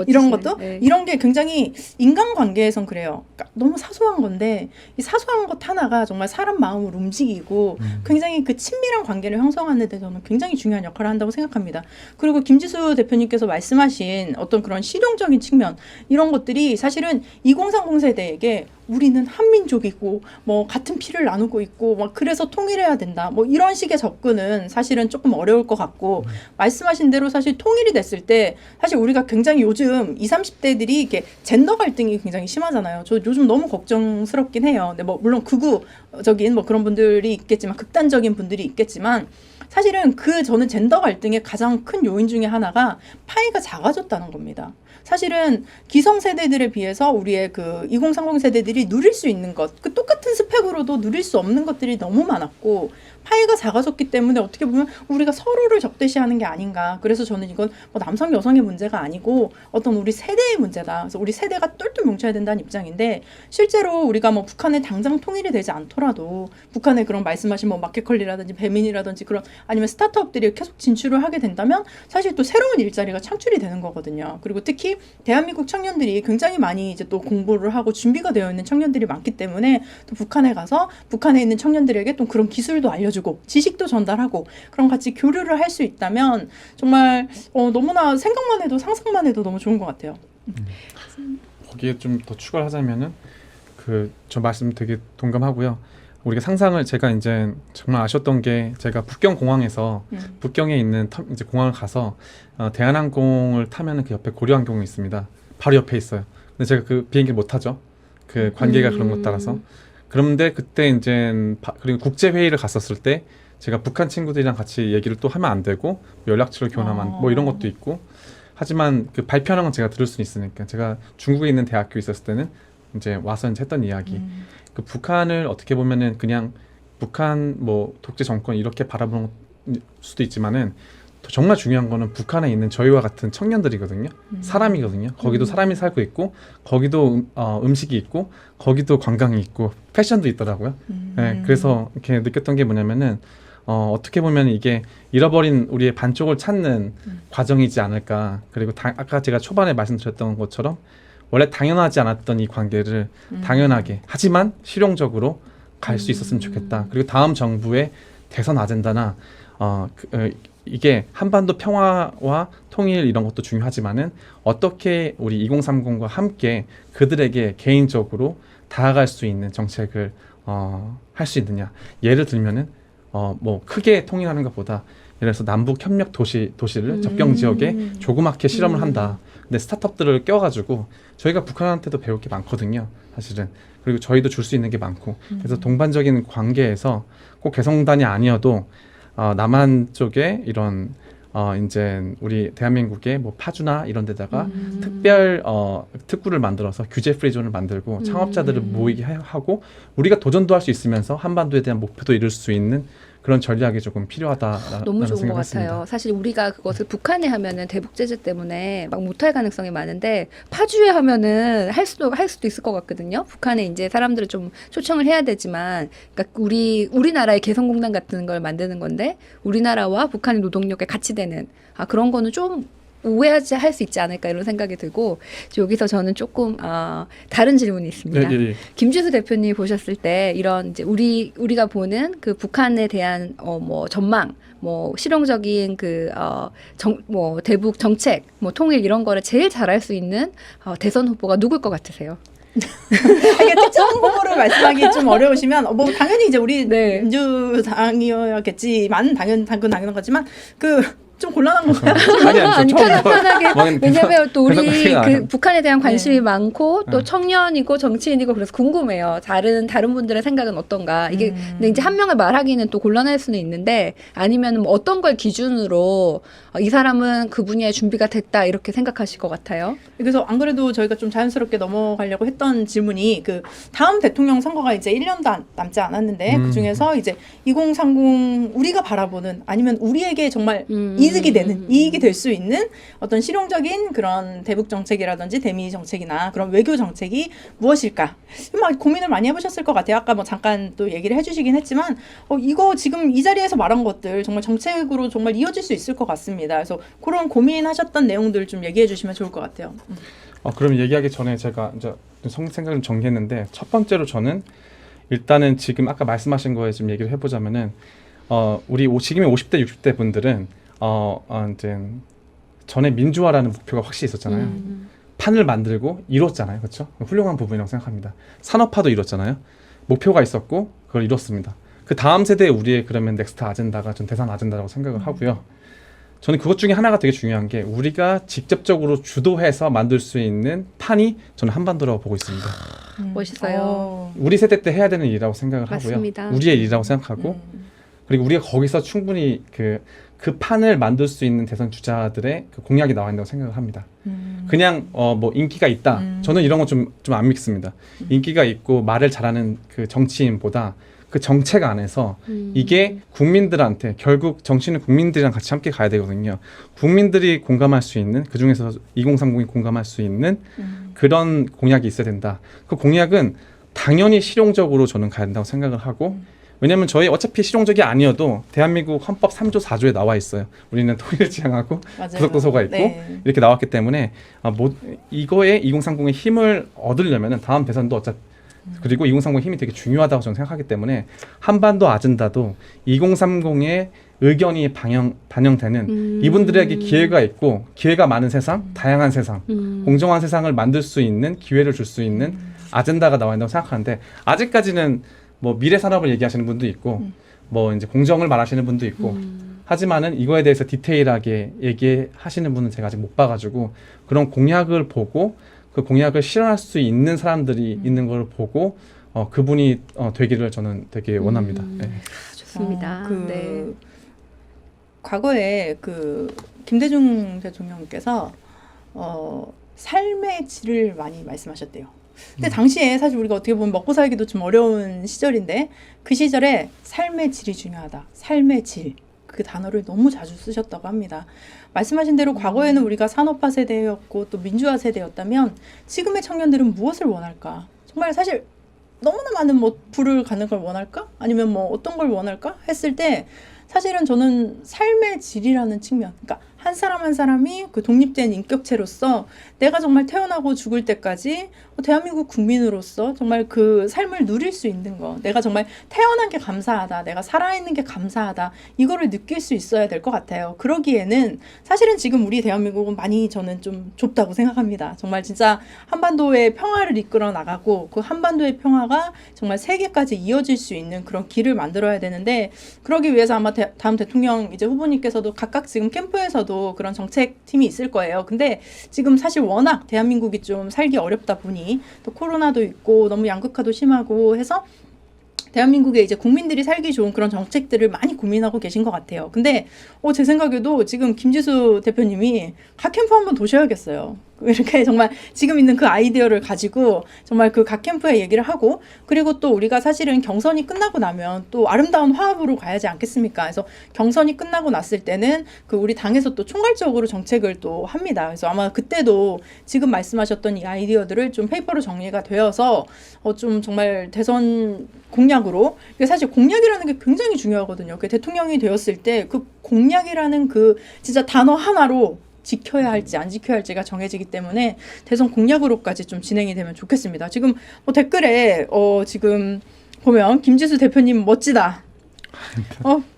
이런 것도
네.
이런 게 굉장히 인간관계에선 그래요. 그러니까 너무 사소한 건데 이 사소한 것 하나가 정말 사람 마음을 움직이고 굉장히 그 친밀한 관계를 형성하는 데 저는 굉장히 중요한 역할을 한다고 생각합니다. 그리고 김지수 대표님께서 말씀하신 어떤 그런 실용적인 측면, 이런 것들이 사실은 2030 세대에게 우리는 한민족이고 같은 피를 나누고 있고 그래서 통일해야 된다 이런 식의 접근은 사실은 조금 어려울 것 같고, 말씀하신 대로 사실 통일이 됐을 때 사실 우리가 굉장히 요즘 20, 30대들이 이렇게 젠더 갈등이 굉장히 심하잖아요. 저 요즘 너무 걱정스럽긴 해요. 근데 물론 극우적인 그런 분들이 있겠지만, 극단적인 분들이 있겠지만, 사실은 저는 젠더 갈등의 가장 큰 요인 중에 하나가 파이가 작아졌다는 겁니다. 사실은 기성세대들에 비해서 우리의 그 2030 세대들이 누릴 수 있는 것, 그 똑같은 스펙으로도 누릴 수 없는 것들이 너무 많았고, 파이가 작아졌기 때문에 어떻게 보면 우리가 서로를 적대시하는 게 아닌가. 그래서 저는 이건 남성 여성의 문제가 아니고 어떤 우리 세대의 문제다. 그래서 우리 세대가 똘똘 뭉쳐야 된다는 입장인데, 실제로 우리가 북한에 당장 통일이 되지 않더라도 북한의 그런 말씀하신 마켓컬리라든지 배민이라든지 그런 아니면 스타트업들이 계속 진출을 하게 된다면 사실 또 새로운 일자리가 창출이 되는 거거든요. 그리고 특히 대한민국 청년들이 굉장히 많이 이제 또 공부를 하고 준비가 되어 있는 청년들이 많기 때문에 또 북한에 가서 북한에 있는 청년들에게 또 그런 기술도 알려주고 지식도 전달하고 그런 같이 교류를 할 수 있다면 정말 너무나 생각만 해도 상상만 해도 너무 좋은 것 같아요.
거기에 좀 더 추가를 하자면은 저 말씀 되게 동감하고요. 우리가 상상을 제가 이제 정말 아쉬웠던 게, 제가 북경 공항에서 북경에 있는 이제 공항을 가서 대한항공을 타면은 그 옆에 고려항공이 있습니다. 바로 옆에 있어요. 근데 제가 그 비행기를 못 타죠. 그 관계가 그런 것 따라서. 그런데 그때 이제 그리고 국제 회의를 갔었을 때 제가 북한 친구들이랑 같이 얘기를 또 하면 안 되고 연락처를 교환하면 이런 것도 있고, 하지만 그 발표하는 건 제가 들을 수는 있으니까, 제가 중국에 있는 대학교에 있었을 때는 이제 와서 이제 했던 이야기. 그 북한을 어떻게 보면은 그냥 북한 독재 정권 이렇게 바라보는 수도 있지만은 정말 중요한 거는 북한에 있는 저희와 같은 청년들이거든요. 사람이거든요. 거기도 사람이 살고 있고 거기도 음식이 있고 거기도 관광이 있고 패션도 있더라고요. 네, 그래서 이렇게 느꼈던 게 뭐냐면은 어떻게 보면 이게 잃어버린 우리의 반쪽을 찾는 과정이지 않을까. 그리고 아까 제가 초반에 말씀드렸던 것처럼 원래 당연하지 않았던 이 관계를 당연하게 하지만 실용적으로 갈 수 있었으면 좋겠다. 그리고 다음 정부의 대선 아젠다나 이게 한반도 평화와 통일 이런 것도 중요하지만은 어떻게 우리 2030과 함께 그들에게 개인적으로 다가갈 수 있는 정책을 할 수 있느냐. 예를 들면은 뭐 크게 통일하는 것보다 예를 들어서 남북 협력 도시를 접경 지역에 조그맣게 실험을 한다. 근데 스타트업들을 껴가지고 저희가 북한한테도 배울 게 많거든요. 사실은. 그리고 저희도 줄 수 있는 게 많고. 그래서 동반적인 관계에서 꼭 개성단이 아니어도 남한 쪽에 이런 이제 우리 대한민국의 뭐 파주나 이런 데다가 특별 특구를 만들어서 규제 프리존을 만들고 창업자들을 모이게 하고 우리가 도전도 할 수 있으면서 한반도에 대한 목표도 이룰 수 있는 그런 전략이 조금 필요하다라는
너무 좋은 것
생각을 했습니다.
같아요. 사실 우리가 그것을 북한에 하면은 대북 제재 때문에 막 못할 가능성이 많은데 파주에 하면은 할 수도 있을 것 같거든요. 북한에 이제 사람들을 좀 초청을 해야 되지만, 그러니까 우리나라의 개성공단 같은 걸 만드는 건데 우리나라와 북한의 노동력에 같이 되는 그런 거는 좀 오해하지 할 수 있지 않을까 이런 생각이 들고 여기서 저는 조금 다른 질문이 있습니다.
예.
김지수 대표님 보셨을 때 이런 이제 우리가 보는 그 북한에 대한 뭐 전망, 뭐 실용적인 뭐 대북 정책, 뭐 통일 이런 거를 제일 잘할 수 있는 대선 후보가 누굴 것 같으세요?
이게 특정 후보를 말씀하기 좀 어려우시면 뭐 당연히 이제 우리
네.
민주당이었겠지만 당연한 거지만 좀 곤란한 건가요?
아니 편하게 왜냐면 또 우리 북한에 대한 관심이
네.
많고 또 청년이고 정치인이고 그래서 궁금해요. 다른 분들의 생각은 어떤가. 이게 근데 이제 한 명을 말하기는 또 곤란할 수는 있는데 아니면 뭐 어떤 걸 기준으로 이 사람은 그 분야에 준비가 됐다 이렇게 생각하실 것 같아요.
그래서 안 그래도 저희가 좀 자연스럽게 넘어가려고 했던 질문이 다음 대통령 선거가 이제 1년도 남지 않았는데 그 중에서 이제 2030 우리가 바라보는 아니면 우리에게 정말 이익이 될 수 있는 어떤 실용적인 그런 대북 정책이라든지 대미 정책이나 그런 외교 정책이 무엇일까? 막 고민을 많이 해보셨을 것 같아요. 아까 뭐 잠깐 또 얘기를 해주시긴 했지만 이거 지금 이 자리에서 말한 것들 정말 정책으로 정말 이어질 수 있을 것 같습니다. 그래서 그런 고민하셨던 내용들 좀 얘기해 주시면 좋을 것 같아요.
그럼 얘기하기 전에 제가 이제 생각을 좀 정리했는데 첫 번째로 저는 일단은 지금 아까 말씀하신 거에 좀 얘기를 해보자면은 우리 지금의 50대 60대 분들은 이제 전에 민주화라는 목표가 확실히 있었잖아요. 판을 만들고 이뤘잖아요. 그렇죠? 훌륭한 부분이라고 생각합니다. 산업화도 이뤘잖아요. 목표가 있었고 그걸 이뤘습니다. 그 다음 세대의 우리의 그러면 넥스트 아젠다가 전 대선 아젠다라고 생각을 하고요. 저는 그것 중에 하나가 되게 중요한 게 우리가 직접적으로 주도해서 만들 수 있는 판이 저는 한반도라고 보고 있습니다.
멋있어요.
우리 세대 때 해야 되는 일이라고 생각을
맞습니다.
하고요. 우리의 일이라고 생각하고 그리고 우리가 거기서 충분히 그 판을 만들 수 있는 대선 주자들의 그 공약이 나와 있다고 생각을 합니다. 그냥 뭐 인기가 있다. 저는 이런 거 좀 안 믿습니다. 인기가 있고 말을 잘하는 그 정치인보다 그 정책 안에서 이게 국민들한테 결국 정치는 국민들이랑 같이 함께 가야 되거든요. 국민들이 공감할 수 있는 그중에서 2030이 공감할 수 있는 그런 공약이 있어야 된다. 그 공약은 당연히 실용적으로 저는 가야 된다고 생각을 하고 왜냐하면 저희 어차피 실용적이 아니어도 대한민국 헌법 3조 4조에 나와 있어요. 우리는 통일을 지향하고 구속도서가 있고
네.
이렇게 나왔기 때문에 이거에 2030의 힘을 얻으려면은 다음 대선도 어차피 그리고 2030의 힘이 되게 중요하다고 저는 생각하기 때문에 한반도 아젠다도 2030의 의견이 반영되는 이분들에게 기회가 있고 기회가 많은 세상, 다양한 세상, 공정한 세상을 만들 수 있는 기회를 줄 수 있는 아젠다가 나와 있다고 생각하는데 아직까지는 뭐 미래 산업을 얘기하시는 분도 있고 뭐 이제 공정을 말하시는 분도 있고 하지만은 이거에 대해서 디테일하게 얘기하시는 분은 제가 아직 못 봐가지고 그런 공약을 보고 그 공약을 실현할 수 있는 사람들이 있는 걸 보고 그분이 되기를 저는 되게 원합니다. 네.
좋습니다. 네.
과거에 김대중 대통령께서 삶의 질을 많이 말씀하셨대요. 근데 당시에 사실 우리가 어떻게 보면 먹고 살기도 좀 어려운 시절인데 그 시절에 삶의 질이 중요하다. 삶의 질. 그 단어를 너무 자주 쓰셨다고 합니다. 말씀하신 대로 과거에는 우리가 산업화 세대였고 또 민주화 세대였다면 지금의 청년들은 무엇을 원할까? 정말 사실 너무나 많은 뭐 부를 갖는 걸 원할까? 아니면 뭐 어떤 걸 원할까? 했을 때 사실은 저는 삶의 질이라는 측면, 그러니까 한 사람 한 사람이 그 독립된 인격체로서 내가 정말 태어나고 죽을 때까지 대한민국 국민으로서 정말 그 삶을 누릴 수 있는 거, 내가 정말 태어난 게 감사하다, 내가 살아있는 게 감사하다, 이거를 느낄 수 있어야 될 것 같아요. 그러기에는 사실은 지금 우리 대한민국은 많이 저는 좀 좁다고 생각합니다. 정말 진짜 한반도의 평화를 이끌어 나가고 그 한반도의 평화가 정말 세계까지 이어질 수 있는 그런 길을 만들어야 되는데, 그러기 위해서 아마 다음 대통령 이제 후보님께서도 각각 지금 캠프에서도 그런 정책팀이 있을 거예요. 근데 지금 사실 워낙 대한민국이 좀 살기 어렵다 보니 또 코로나도 있고 너무 양극화도 심하고 해서 대한민국에 이제 국민들이 살기 좋은 그런 정책들을 많이 고민하고 계신 것 같아요. 근데 제 생각에도 지금 김지수 대표님이 각 캠프 한번 도셔야겠어요. 이렇게 정말 지금 있는 그 아이디어를 가지고 정말 그 각 캠프에 얘기를 하고, 그리고 또 우리가 사실은 경선이 끝나고 나면 또 아름다운 화합으로 가야지 않겠습니까? 그래서 경선이 끝나고 났을 때는 그 우리 당에서 또 총괄적으로 정책을 또 합니다. 그래서 아마 그때도 지금 말씀하셨던 이 아이디어들을 좀 페이퍼로 정리가 되어서 좀 정말 대선 공약으로, 이게 사실 공약이라는 게 굉장히 중요하거든요. 그 대통령이 되었을 때 그 공약이라는 그 진짜 단어 하나로 지켜야 할지 안 지켜야 할지가 정해지기 때문에 대선 공약으로까지 좀 진행이 되면 좋겠습니다. 지금 댓글에 지금 보면 김지수 대표님 멋지다.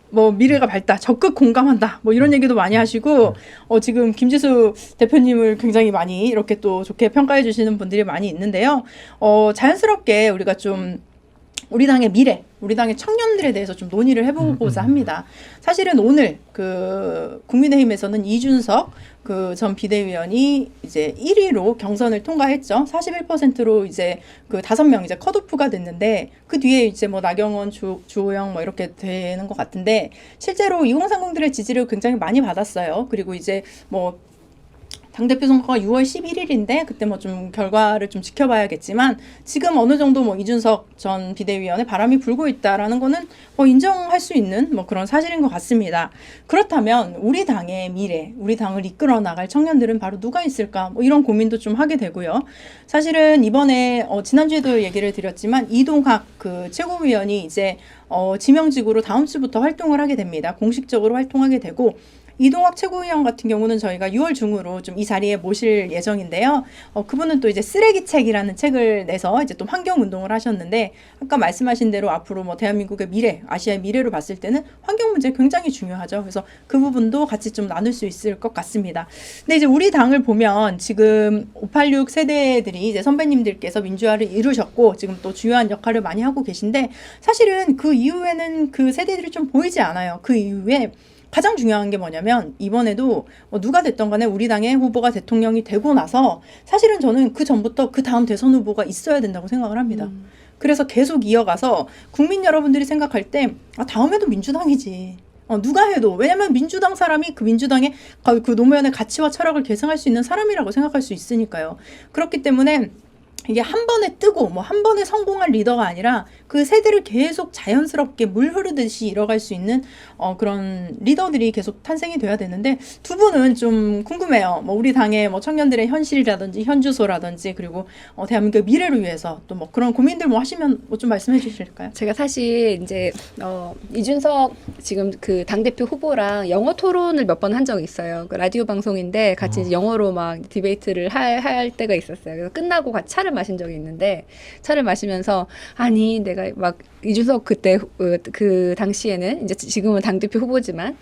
뭐 미래가 밝다, 적극 공감한다, 뭐 이런 얘기도 많이 하시고 지금 김지수 대표님을 굉장히 많이 이렇게 또 좋게 평가해 주시는 분들이 많이 있는데요. 자연스럽게 우리가 좀 우리 당의 미래, 우리 당의 청년들에 대해서 좀 논의를 해보고자 합니다. 사실은 오늘 그 국민의힘에서는 이준석 그 전 비대위원이 이제 1위로 경선을 통과했죠. 41%로 이제 그 5명 이제 컷오프가 됐는데, 그 뒤에 이제 뭐 나경원, 주호영 뭐 이렇게 되는 것 같은데, 실제로 2030들의 지지를 굉장히 많이 받았어요. 그리고 이제 뭐 당대표 선거가 6월 11일인데 그때 뭐 좀 결과를 좀 지켜봐야겠지만, 지금 어느 정도 뭐 이준석 전 비대위원의 바람이 불고 있다라는 거는 뭐 인정할 수 있는 뭐 그런 사실인 것 같습니다. 그렇다면 우리 당의 미래, 우리 당을 이끌어 나갈 청년들은 바로 누가 있을까? 뭐 이런 고민도 좀 하게 되고요. 사실은 이번에 지난주에도 얘기를 드렸지만 이동학 그 최고위원이 이제 지명직으로 다음 주부터 활동을 하게 됩니다. 공식적으로 활동하게 되고, 이동학 최고위원 같은 경우는 저희가 6월 중으로 좀 이 자리에 모실 예정인데요. 그분은 또 이제 쓰레기책이라는 책을 내서 이제 또 환경 운동을 하셨는데, 아까 말씀하신 대로 앞으로 뭐 대한민국의 미래, 아시아의 미래로 봤을 때는 환경 문제 굉장히 중요하죠. 그래서 그 부분도 같이 좀 나눌 수 있을 것 같습니다. 근데 이제 우리 당을 보면 지금 586 세대들이 이제 선배님들께서 민주화를 이루셨고 지금 또 중요한 역할을 많이 하고 계신데, 사실은 그 이후에는 그 세대들이 좀 보이지 않아요. 그 이후에 가장 중요한 게 뭐냐면, 이번에도 누가 됐던 간에 우리 당의 후보가 대통령이 되고 나서 사실은 저는 그 전부터 그 다음 대선 후보가 있어야 된다고 생각을 합니다. 그래서 계속 이어가서 국민 여러분들이 생각할 때 다음에도 민주당이지. 누가 해도, 왜냐면 민주당 사람이 그 민주당의 그 노무현의 가치와 철학을 계승할 수 있는 사람이라고 생각할 수 있으니까요. 그렇기 때문에 이게 한 번에 뜨고 뭐 한 번에 성공한 리더가 아니라 그 세대를 계속 자연스럽게 물 흐르듯이 이뤄갈 수 있는 그런 리더들이 계속 탄생이 돼야 되는데, 두 분은 좀 궁금해요. 뭐 우리 당의 뭐 청년들의 현실이라든지 현주소라든지, 그리고 대한민국의 미래를 위해서 또 뭐 그런 고민들 뭐 하시면 뭐 좀 말씀해 주실까요?
제가 사실 이제 이준석 지금 그 당대표 후보랑 영어 토론을 몇 번 한 적이 있어요. 그 라디오 방송인데 같이 이제 영어로 막 디베이트를 할 때가 있었어요. 그래서 끝나고 같이 차를 마신 적이 있는데, 차를 마시면서 아니 내가 막 이준석 그때 그 당시에는 이제 지금은 당대표 후보지만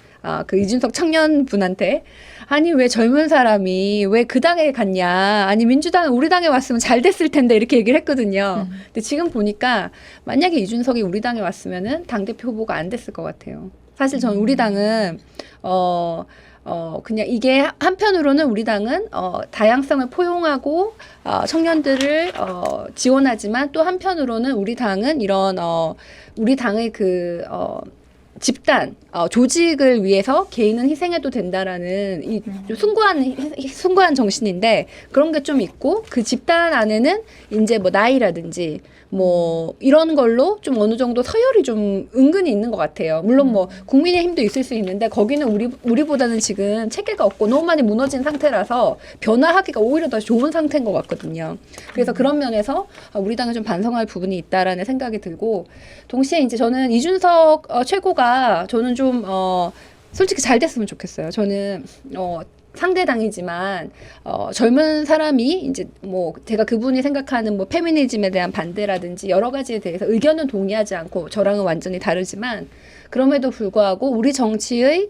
그 이준석 청년분한테 아니 왜 젊은 사람이 왜 그 당에 갔냐, 아니 민주당 우리 당에 왔으면 잘 됐을 텐데, 이렇게 얘기를 했거든요. 근데 지금 보니까 만약에 이준석이 우리 당에 왔으면은 당대표 후보가 안 됐을 것 같아요. 사실 저는 우리 당은 그냥 이게 한편으로는 우리 당은 다양성을 포용하고 청년들을 지원하지만, 또 한편으로는 우리 당은 이런 우리 당의 그 집단, 조직을 위해서 개인은 희생해도 된다라는 이 좀 숭고한 정신인데 그런 게 좀 있고 그 집단 안에는 이제 뭐 나이라든지 뭐 이런 걸로 좀 어느 정도 서열이 좀 은근히 있는 것 같아요. 물론 뭐 국민의힘도 있을 수 있는데 거기는 우리보다는 지금 체계가 없고 너무 많이 무너진 상태라서 변화하기가 오히려 더 좋은 상태인 것 같거든요. 그래서 그런 면에서 우리 당에 좀 반성할 부분이 있다라는 생각이 들고 동시에 이제 저는 이준석 최고가 저는 좀 솔직히 잘 됐으면 좋겠어요. 저는 상대 당이지만 젊은 사람이 이제 뭐 제가 그분이 생각하는 뭐 페미니즘에 대한 반대라든지 여러 가지에 대해서 의견은 동의하지 않고 저랑은 완전히 다르지만 그럼에도 불구하고 우리 정치의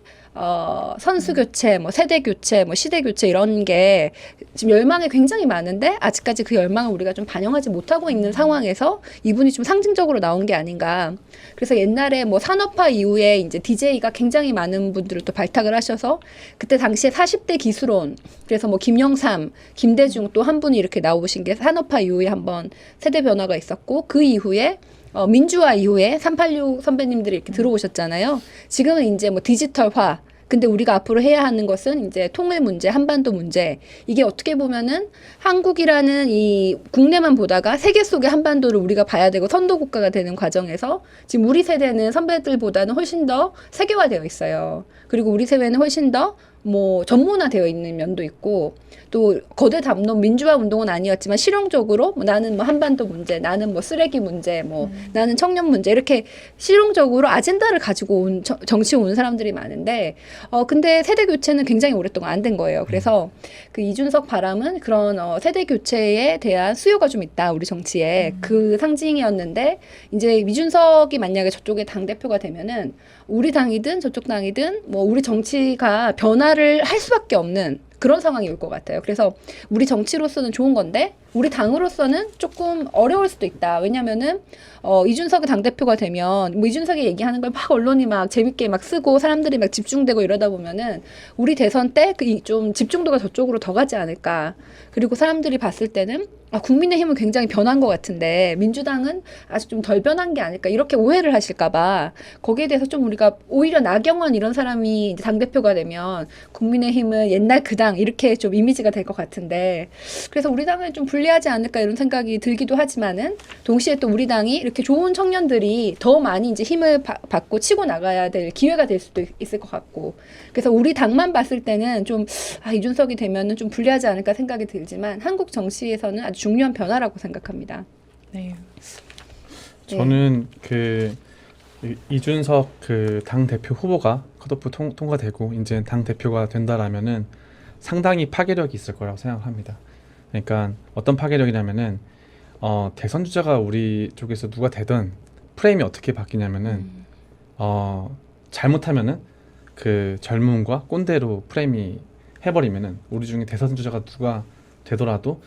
선수 교체, 뭐 세대 교체, 뭐 시대 교체 이런 게 지금 열망이 굉장히 많은데 아직까지 그 열망을 우리가 좀 반영하지 못하고 있는 상황에서 이분이 좀 상징적으로 나온 게 아닌가. 그래서 옛날에 뭐 산업화 이후에 이제 DJ가 굉장히 많은 분들을 또 발탁을 하셔서 그때 당시에 40대 기수론 그래서 뭐 김영삼, 김대중 또 한 분이 이렇게 나오신 게 산업화 이후에 한번 세대 변화가 있었고 그 이후에 민주화 이후에 386 선배님들이 이렇게 들어오셨잖아요. 지금은 이제 뭐 디지털화. 근데 우리가 앞으로 해야 하는 것은 이제 통일 문제, 한반도 문제. 이게 어떻게 보면은 한국이라는 이 국내만 보다가 세계 속의 한반도를 우리가 봐야 되고 선도 국가가 되는 과정에서 지금 우리 세대는 선배들보다는 훨씬 더 세계화되어 있어요. 그리고 우리 세대는 훨씬 더 뭐 전문화되어 있는 면도 있고 또 거대 담론 민주화 운동은 아니었지만 실용적으로 뭐 나는 뭐 한반도 문제, 나는 뭐 쓰레기 문제, 뭐 나는 청년 문제 이렇게 실용적으로 아젠다를 가지고 온 정치에 온 사람들이 많은데 근데 세대 교체는 굉장히 오랫동안 안 된 거예요. 그래서 그 이준석 바람은 그런 세대 교체에 대한 수요가 좀 있다 우리 정치에 그 상징이었는데 이제 이준석이 만약에 저쪽에 당 대표가 되면은 우리 당이든 저쪽 당이든 뭐 우리 정치가 변화를 할 수밖에 없는 그런 상황이 올 것 같아요. 그래서 우리 정치로서는 좋은 건데 우리 당으로서는 조금 어려울 수도 있다. 왜냐면은 이준석이 당대표가 되면 뭐 이준석이 얘기하는 걸 막 언론이 막 재밌게 막 쓰고 사람들이 막 집중되고 이러다 보면은 우리 대선 때 좀 집중도가 저쪽으로 더 가지 않을까. 그리고 사람들이 봤을 때는 국민의힘은 굉장히 변한 것 같은데 민주당은 아직 좀 덜 변한 게 아닐까 이렇게 오해를 하실까 봐 거기에 대해서 좀 우리가 오히려 나경원 이런 사람이 이제 당대표가 되면 국민의힘은 옛날 그 당 이렇게 좀 이미지가 될 것 같은데 그래서 우리 당은 좀 불리하지 않을까 이런 생각이 들기도 하지만은 동시에 또 우리 당이 이렇게 좋은 청년들이 더 많이 이제 힘을 받고 치고 나가야 될 기회가 될 수도 있을 것 같고 그래서 우리 당만 봤을 때는 좀 이준석이 되면은 좀 불리하지 않을까 생각이 들지만 한국 정치에서는 아주 중요한 변화라고 생각합니다.
네.
저는 그 이준석 그 당 대표 후보가 컷오프 통과되고 이제 당 대표가 된다라면은 상당히 파괴력이 있을 거라고 생각합니다. 그러니까 어떤 파괴력이냐면은 대선 주자가 우리 쪽에서 누가 되든 프레임이 어떻게 바뀌냐면은 잘못하면은 그 젊음과 꼰대로 프레임이 해버리면은 우리 중에 대선 주자가 누가 되더라도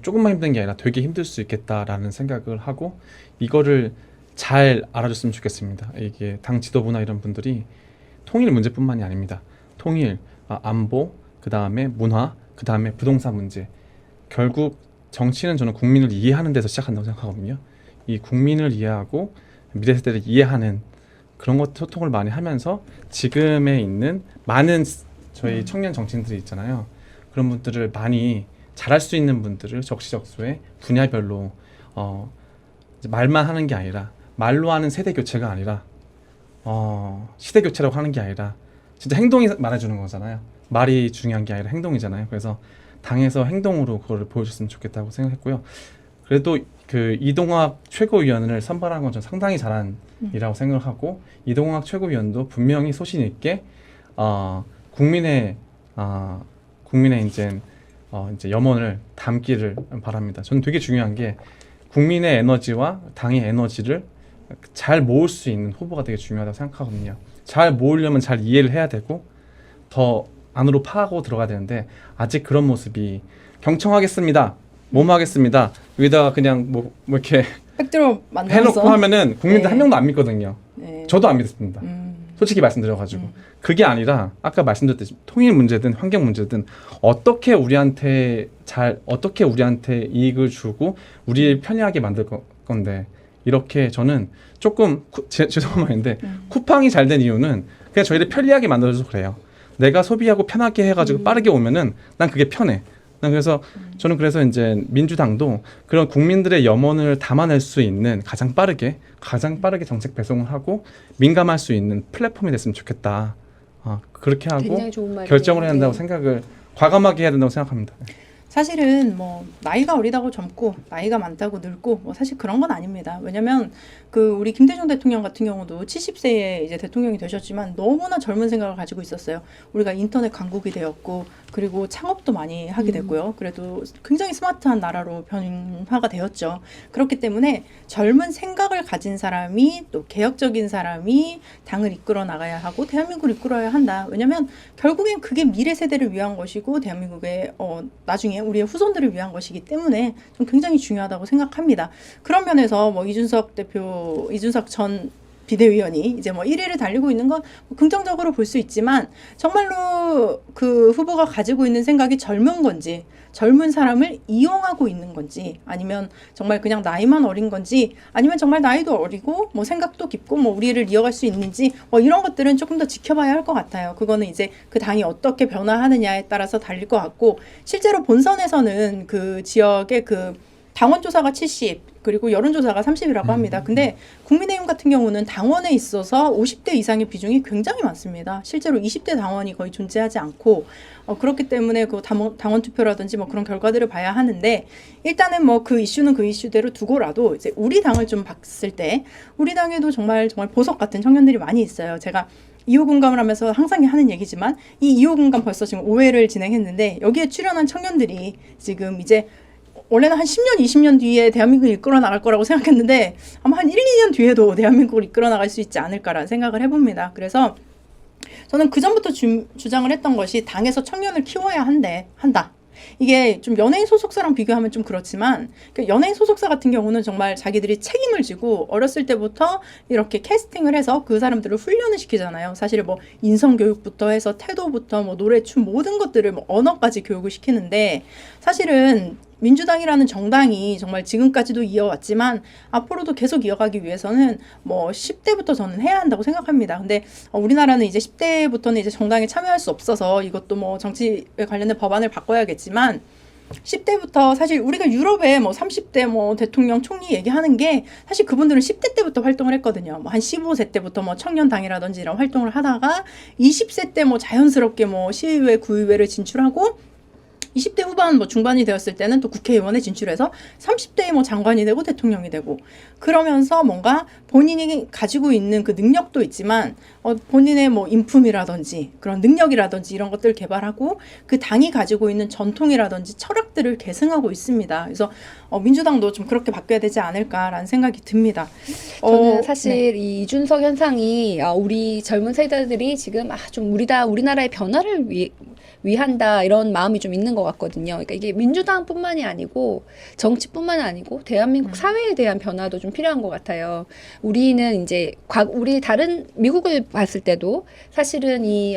조금만 힘든 게 아니라 되게 힘들 수 있겠다라는 생각을 하고 이거를 잘 알아줬으면 좋겠습니다. 이게 당 지도부나 이런 분들이 통일 문제뿐만이 아닙니다. 통일, 안보, 그 다음에 문화, 그 다음에 부동산 문제. 결국 정치는 저는 국민을 이해하는 데서 시작한다고 생각하거든요. 이 국민을 이해하고 미래 세대를 이해하는 그런 것 소통을 많이 하면서 지금에 있는 많은 저희 청년 정치인들이 있잖아요. 그런 분들을 많이 잘할 수 있는 분들을 적시적소에 분야별로 말만 하는 게 아니라 말로 하는 세대 교체가 아니라 시대 교체라고 하는 게 아니라 진짜 행동이 말해주는 거잖아요. 말이 중요한 게 아니라 행동이잖아요. 그래서 당에서 행동으로 그거를 보여줬으면 좋겠다고 생각했고요. 그래도 그 이동학 최고위원을 선발한 건 전 상당히 잘한 일이라고 생각하고 이동학 최고위원도 분명히 소신 있게 국민의 이제 염원을 담기를 바랍니다. 저는 되게 중요한 게 국민의 에너지와 당의 에너지를 잘 모을 수 있는 후보가 되게 중요하다고 생각하거든요. 잘 모으려면 잘 이해를 해야 되고 더 안으로 파고 들어가야 되는데 아직 그런 모습이 경청하겠습니다. 하겠습니다. 여기다가 그냥 뭐 이렇게
팩트로 만들어서
해놓고 하면은 국민들
네.
한 명도 안 믿거든요.
네.
저도 안 믿습니다. 솔직히 말씀드려가지고 그게 아니라 아까 말씀드렸듯이 통일 문제든 환경 문제든 어떻게 우리한테 이익을 주고 우리를 편리하게 만들 건데 이렇게 저는 조금 죄송한 말인데 쿠팡이 잘 된 이유는 그냥 저희를 편리하게 만들어줘서 그래요. 내가 소비하고 편하게 해가지고 빠르게 오면은 난 그게 편해. 난 그래서 저는 그래서 이제 민주당도 그런 국민들의 염원을 담아낼 수 있는 가장 빠르게 정책 배송을 하고 민감할 수 있는 플랫폼이 됐으면 좋겠다. 그렇게 하고
굉장히 좋은 말이에요.
결정을 해야 한다고
네.
생각을 과감하게 해야 된다고 생각합니다.
사실은 뭐 나이가 어리다고 젊고 나이가 많다고 늙고 뭐 사실 그런 건 아닙니다. 왜냐면 그 우리 김대중 대통령 같은 경우도 70세에 이제 대통령이 되셨지만 너무나 젊은 생각을 가지고 있었어요. 우리가 인터넷 강국이 되었고 그리고 창업도 많이 하게 됐고요. 그래도 굉장히 스마트한 나라로 변화가 되었죠. 그렇기 때문에 젊은 생각을 가진 사람이 또 개혁적인 사람이 당을 이끌어 나가야 하고 대한민국을 이끌어야 한다. 왜냐면 결국엔 그게 미래 세대를 위한 것이고 대한민국의 나중에 우리의 후손들을 위한 것이기 때문에 좀 굉장히 중요하다고 생각합니다. 그런 면에서 뭐 이준석 전 비대위원이 이제 뭐 1위를 달리고 있는 건 긍정적으로 볼 수 있지만 정말로 그 후보가 가지고 있는 생각이 젊은 건지 젊은 사람을 이용하고 있는 건지 아니면 정말 그냥 나이만 어린 건지 아니면 정말 나이도 어리고 뭐 생각도 깊고 뭐 우리를 이어갈 수 있는지 뭐 이런 것들은 조금 더 지켜봐야 할 것 같아요. 그거는 이제 그 당이 어떻게 변화하느냐에 따라서 달릴 것 같고 실제로 본선에서는 그 지역의 그 당원 조사가 70 그리고 여론조사가 30이라고 합니다. 근데 국민의힘 같은 경우는 당원에 있어서 50대 이상의 비중이 굉장히 많습니다. 실제로 20대 당원이 거의 존재하지 않고 그렇기 때문에 그 당원 투표라든지 뭐 그런 결과들을 봐야 하는데 일단은 뭐 그 이슈는 그 이슈대로 두고라도 이제 우리 당을 좀 봤을 때 우리 당에도 정말 보석 같은 청년들이 많이 있어요. 제가 2호 공감을 하면서 항상 하는 얘기지만 이 2호 공감 벌써 지금 5회를 진행했는데 여기에 출연한 청년들이 지금 이제 원래는 한 10년, 20년 뒤에 대한민국을 이끌어 나갈 거라고 생각했는데 아마 한 1, 2년 뒤에도 대한민국을 이끌어 나갈 수 있지 않을까라는 생각을 해봅니다. 그래서 저는 그전부터 주장을 했던 것이 당에서 청년을 키워야 한다. 이게 좀 연예인 소속사랑 비교하면 좀 그렇지만 연예인 소속사 같은 경우는 정말 자기들이 책임을 지고 어렸을 때부터 이렇게 캐스팅을 해서 그 사람들을 훈련을 시키잖아요. 사실 뭐 인성교육부터 해서 태도부터 뭐 노래, 춤 모든 것들을 뭐 언어까지 교육을 시키는데 사실은 민주당이라는 정당이 정말 지금까지도 이어왔지만 앞으로도 계속 이어가기 위해서는 뭐 10대부터 저는 해야 한다고 생각합니다. 근데 우리나라는 이제 10대부터는 이제 정당에 참여할 수 없어서 이것도 뭐 정치에 관련된 법안을 바꿔야겠지만 10대부터 사실 우리가 유럽에 뭐 30대 뭐 대통령 총리 얘기하는 게 사실 그분들은 10대 때부터 활동을 했거든요. 뭐 한 15세 때부터 뭐 청년당이라든지 이런 활동을 하다가 20세 때 뭐 자연스럽게 뭐 시의회, 구의회를 진출하고 20대 후반 뭐 중반이 되었을 때는 또 국회의원에 진출해서 30대에 뭐 장관이 되고 대통령이 되고 그러면서 뭔가 본인이 가지고 있는 그 능력도 있지만 본인의 뭐 인품이라든지 그런 능력이라든지 이런 것들을 개발하고 그 당이 가지고 있는 전통이라든지 철학들을 계승하고 있습니다. 그래서 민주당도 좀 그렇게 바뀌어야 되지 않을까라는 생각이 듭니다.
저는 사실 이 이준석 현상이 우리 젊은 세대들이 지금 좀 우리나라의 변화를 위한다 이런 마음이 좀 있는 것 같거든요. 그러니까 이게 민주당뿐만이 아니고 정치뿐만이 아니고 대한민국 사회에 대한 변화도 좀 필요한 것 같아요. 우리는 이제 우리 다른 미국을 봤을 때도 사실은 이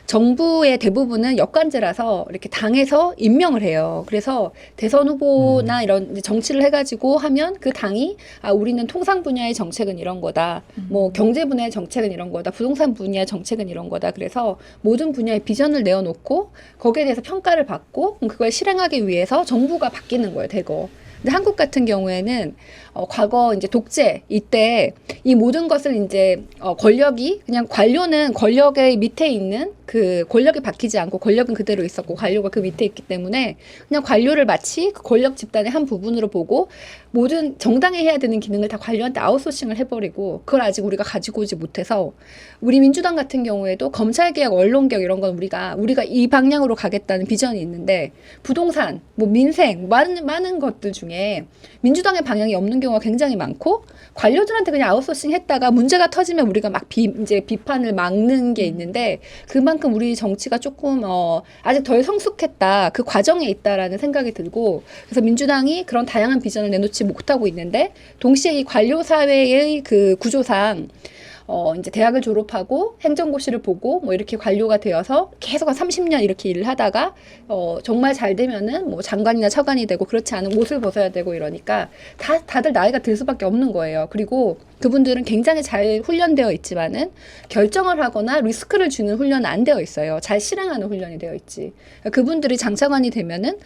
정부의 대부분은 역관제라서 이렇게 당에서 임명을 해요. 그래서 대선 후보나 이런 이제 정치를 해가지고 하면 그 당이 우리는 통상 분야의 정책은 이런 거다. 뭐 경제 분야의 정책은 이런 거다. 부동산 분야의 정책은 이런 거다. 그래서 모든 분야의 비전을 내어놓고 거기에 대해서 평가를 받고 그걸 실행하기 위해서 정부가 바뀌는 거예요, 대거. 근데 한국 같은 경우에는 과거 이제 독재 이때 이 모든 것을 이제 권력이 그냥 관료는 권력의 밑에 있는 그 권력이 바뀌지 않고 권력은 그대로 있었고 관료가 그 밑에 있기 때문에 그냥 관료를 마치 그 권력 집단의 한 부분으로 보고 모든 정당에 해야 되는 기능을 다 관료한테 아웃소싱을 해버리고 그걸 아직 우리가 가지고 오지 못해서 우리 민주당 같은 경우에도 검찰개혁, 언론개혁 이런 건 우리가 이 방향으로 가겠다는 비전이 있는데 부동산, 뭐 민생 많은 것들 중에 민주당의 방향이 없는 경우가 굉장히 많고 관료들한테 그냥 아웃소싱 했다가 문제가 터지면 우리가 막 이제 비판을 막는 게 있는데 그만큼 우리 정치가 조금 아직 덜 성숙했다 그 과정에 있다라는 생각이 들고 그래서 민주당이 그런 다양한 비전을 내놓지 못하고 있는데 동시에 이 관료 사회의 그 구조상 이제 대학을 졸업하고 행정고시를 보고 뭐 이렇게 관료가 되어서 계속 한 30년 이렇게 일을 하다가 정말 잘 되면은 뭐 장관이나 차관이 되고 그렇지 않은 옷을 벗어야 되고 이러니까 다들 나이가 들 수밖에 없는 거예요. 그리고 그분들은 굉장히 잘 훈련되어 있지만은 결정을 하거나 리스크를 주는 훈련은 안 되어 있어요. 잘 실행하는 훈련이 되어 있지. 그분들이 장차관이 되면은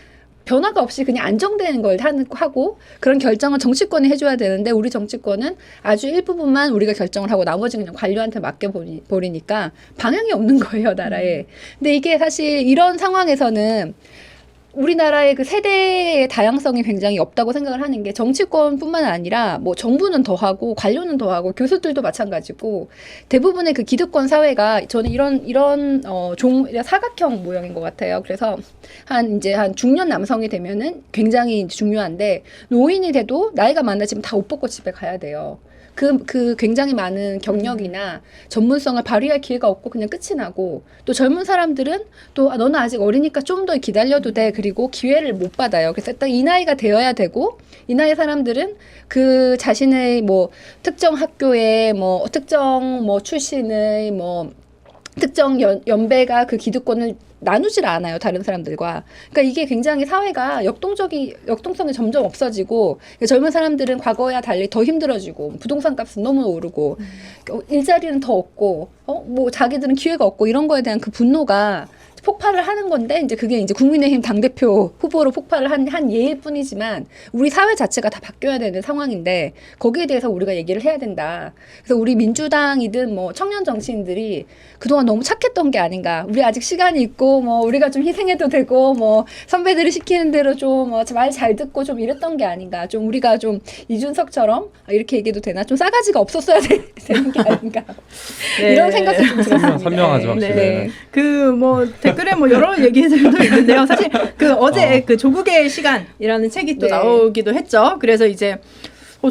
변화가 없이 그냥 안정되는 걸 하고 그런 결정은 정치권이 해줘야 되는데 우리 정치권은 아주 일부분만 우리가 결정을 하고 나머지 그냥 관료한테 맡겨버리니까 방향이 없는 거예요, 나라에. 근데 이게 사실 이런 상황에서는 우리나라의 그 세대의 다양성이 굉장히 없다고 생각을 하는 게 정치권뿐만 아니라 뭐 정부는 더하고 관료는 더하고 교수들도 마찬가지고 대부분의 그 기득권 사회가 저는 이런 사각형 모형인 것 같아요. 그래서 한 중년 남성이 되면은 굉장히 중요한데 노인이 돼도 나이가 많아지면 다 옷 벗고 집에 가야 돼요. 그 굉장히 많은 경력이나 전문성을 발휘할 기회가 없고 그냥 끝이 나고 또 젊은 사람들은 또 너는 아직 어리니까 좀 더 기다려도 돼. 그리고 기회를 못 받아요. 그래서 딱 이 나이가 되어야 되고 이 나이 사람들은 그 자신의 뭐 특정 학교에 뭐 특정 뭐 출신의 뭐 특정 연배가 그 기득권을 나누질 않아요, 다른 사람들과. 그러니까 이게 굉장히 사회가 역동성이 점점 없어지고 젊은 사람들은 과거와 달리 더 힘들어지고 부동산 값은 너무 오르고 일자리는 더 없고 뭐 자기들은 기회가 없고 이런 거에 대한 그 분노가 폭발을 하는 건데 이제 그게 이제 국민의힘 당대표 후보로 폭발을 한 예일 뿐이지만 우리 사회 자체가 다 바뀌어야 되는 상황인데 거기에 대해서 우리가 얘기를 해야 된다. 그래서 우리 민주당이든 뭐 청년 정치인들이 그동안 너무 착했던 게 아닌가. 우리 아직 시간이 있고 뭐 우리가 좀 희생해도 되고 뭐 선배들이 시키는 대로 좀 말 잘 듣고 좀 이랬던 게 아닌가. 좀 우리가 좀 이준석처럼 이렇게 얘기해도 되나? 좀 싸가지가 없었어야 되는 게 아닌가.
네.
이런 생각도 좀 들었습니다.
선명하죠, 확실히.
네.
그 뭐 댓글에 뭐 여러 얘기들도 있는데요. 사실 그 어제 그 조국의 시간이라는 책이 또
네.
나오기도 했죠. 그래서 이제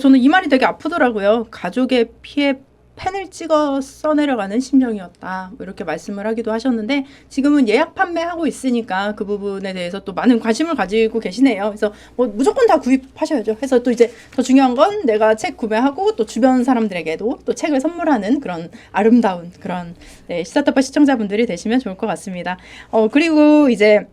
저는 이 말이 되게 아프더라고요. 가족의 피해 펜을 찍어 써내려가는 심정이었다. 뭐 이렇게 말씀을 하기도 하셨는데 지금은 예약 판매하고 있으니까 그 부분에 대해서 또 많은 관심을 가지고 계시네요. 그래서 뭐 무조건 다 구입하셔야죠. 해서 또 이제 더 중요한 건 내가 책 구매하고 또 주변 사람들에게도 또 책을 선물하는 그런 아름다운 그런 시사타파 시청자분들이 되시면 좋을 것 같습니다. 그리고 이제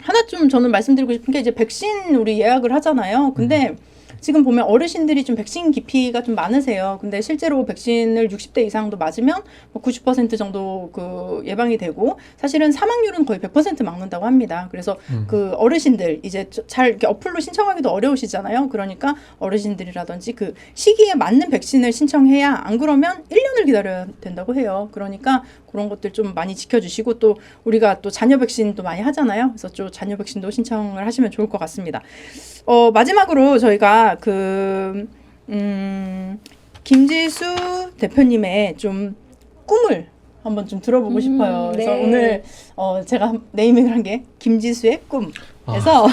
하나 좀 저는 말씀드리고 싶은 게 이제 백신 우리 예약을 하잖아요. 근데 지금 보면 어르신들이 좀 백신 기피가 좀 많으세요. 근데 실제로 백신을 60대 이상도 맞으면 90% 정도 그 예방이 되고 사실은 사망률은 거의 100% 막는다고 합니다. 그래서 그 어르신들 이제 잘 이렇게 어플로 신청하기도 어려우시잖아요. 그러니까 어르신들이라든지 그 시기에 맞는 백신을 신청해야 안 그러면 1년을 기다려야 된다고 해요. 그러니까 그런 것들 좀 많이 지켜주시고 또 우리가 또 자녀 백신도 많이 하잖아요. 그래서 좀 자녀 백신도 신청을 하시면 좋을 것 같습니다. 마지막으로 저희가 김지수 대표님의 좀 꿈을 한번 좀 들어보고 싶어요. 그래서
네.
오늘 제가 네이밍을 한 게 김지수의 꿈. 그래서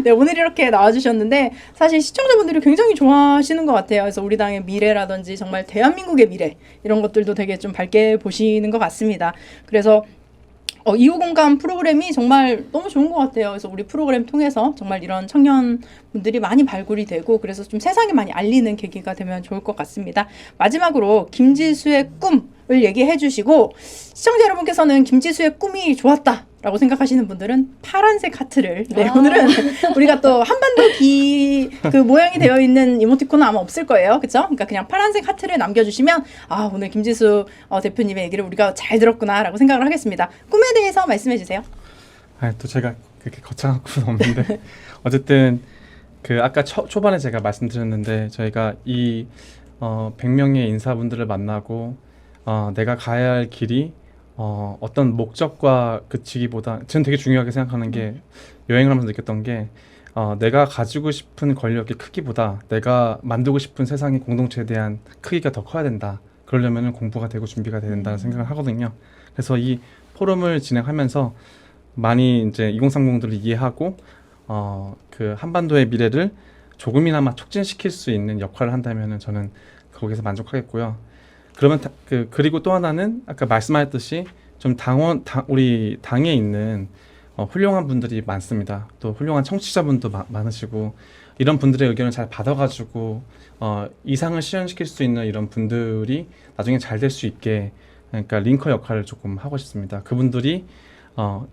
네, 오늘 이렇게 나와주셨는데 사실 시청자분들이 굉장히 좋아하시는 것 같아요. 그래서 우리 당의 미래라든지 정말 대한민국의 미래 이런 것들도 되게 좀 밝게 보시는 것 같습니다. 그래서 2호 공감 프로그램이 정말 너무 좋은 것 같아요. 그래서 우리 프로그램 통해서 정말 이런 청년분들이 많이 발굴이 되고 그래서 좀 세상에 많이 알리는 계기가 되면 좋을 것 같습니다. 마지막으로 김지수의 꿈을 얘기해 주시고 시청자 여러분께서는 김지수의 꿈이 좋았다 라고 생각하시는 분들은 파란색 하트를 오늘은 우리가 또 한반도 그 모양이 되어 있는 이모티콘은 아마 없을 거예요. 그렇죠? 그러니까 그냥 파란색 하트를 남겨주시면 오늘 김지수 대표님의 얘기를 우리가 잘 들었구나 라고 생각을 하겠습니다. 꿈에 대해서 말씀해 주세요.
또 제가 그렇게 거창한 꿈은 없는데 어쨌든 그 아까 초반에 제가 말씀드렸는데 저희가 이 100명의 인사분들을 만나고 내가 가야 할 길이 어떤 목적과 그치기보다 저는 되게 중요하게 생각하는 게 여행을 하면서 느꼈던 게 내가 가지고 싶은 권력의 크기보다 내가 만들고 싶은 세상의 공동체에 대한 크기가 더 커야 된다. 그러려면 공부가 되고 준비가 돼야 된다는 생각을 하거든요. 그래서 이 포럼을 진행하면서 많이 이제 2030들을 이해하고 그 한반도의 미래를 조금이나마 촉진시킬 수 있는 역할을 한다면은 저는 거기서 만족하겠고요. 그러면 그리고 또 하나는 아까 말씀하셨듯이 좀 우리 당에 있는 훌륭한 분들이 많습니다. 또 훌륭한 청취자분도 많으시고 이런 분들의 의견을 잘 받아가지고 이상을 실현시킬 수 있는 이런 분들이 나중에 잘 될 수 있게 그러니까 링커 역할을 조금 하고 싶습니다. 그분들이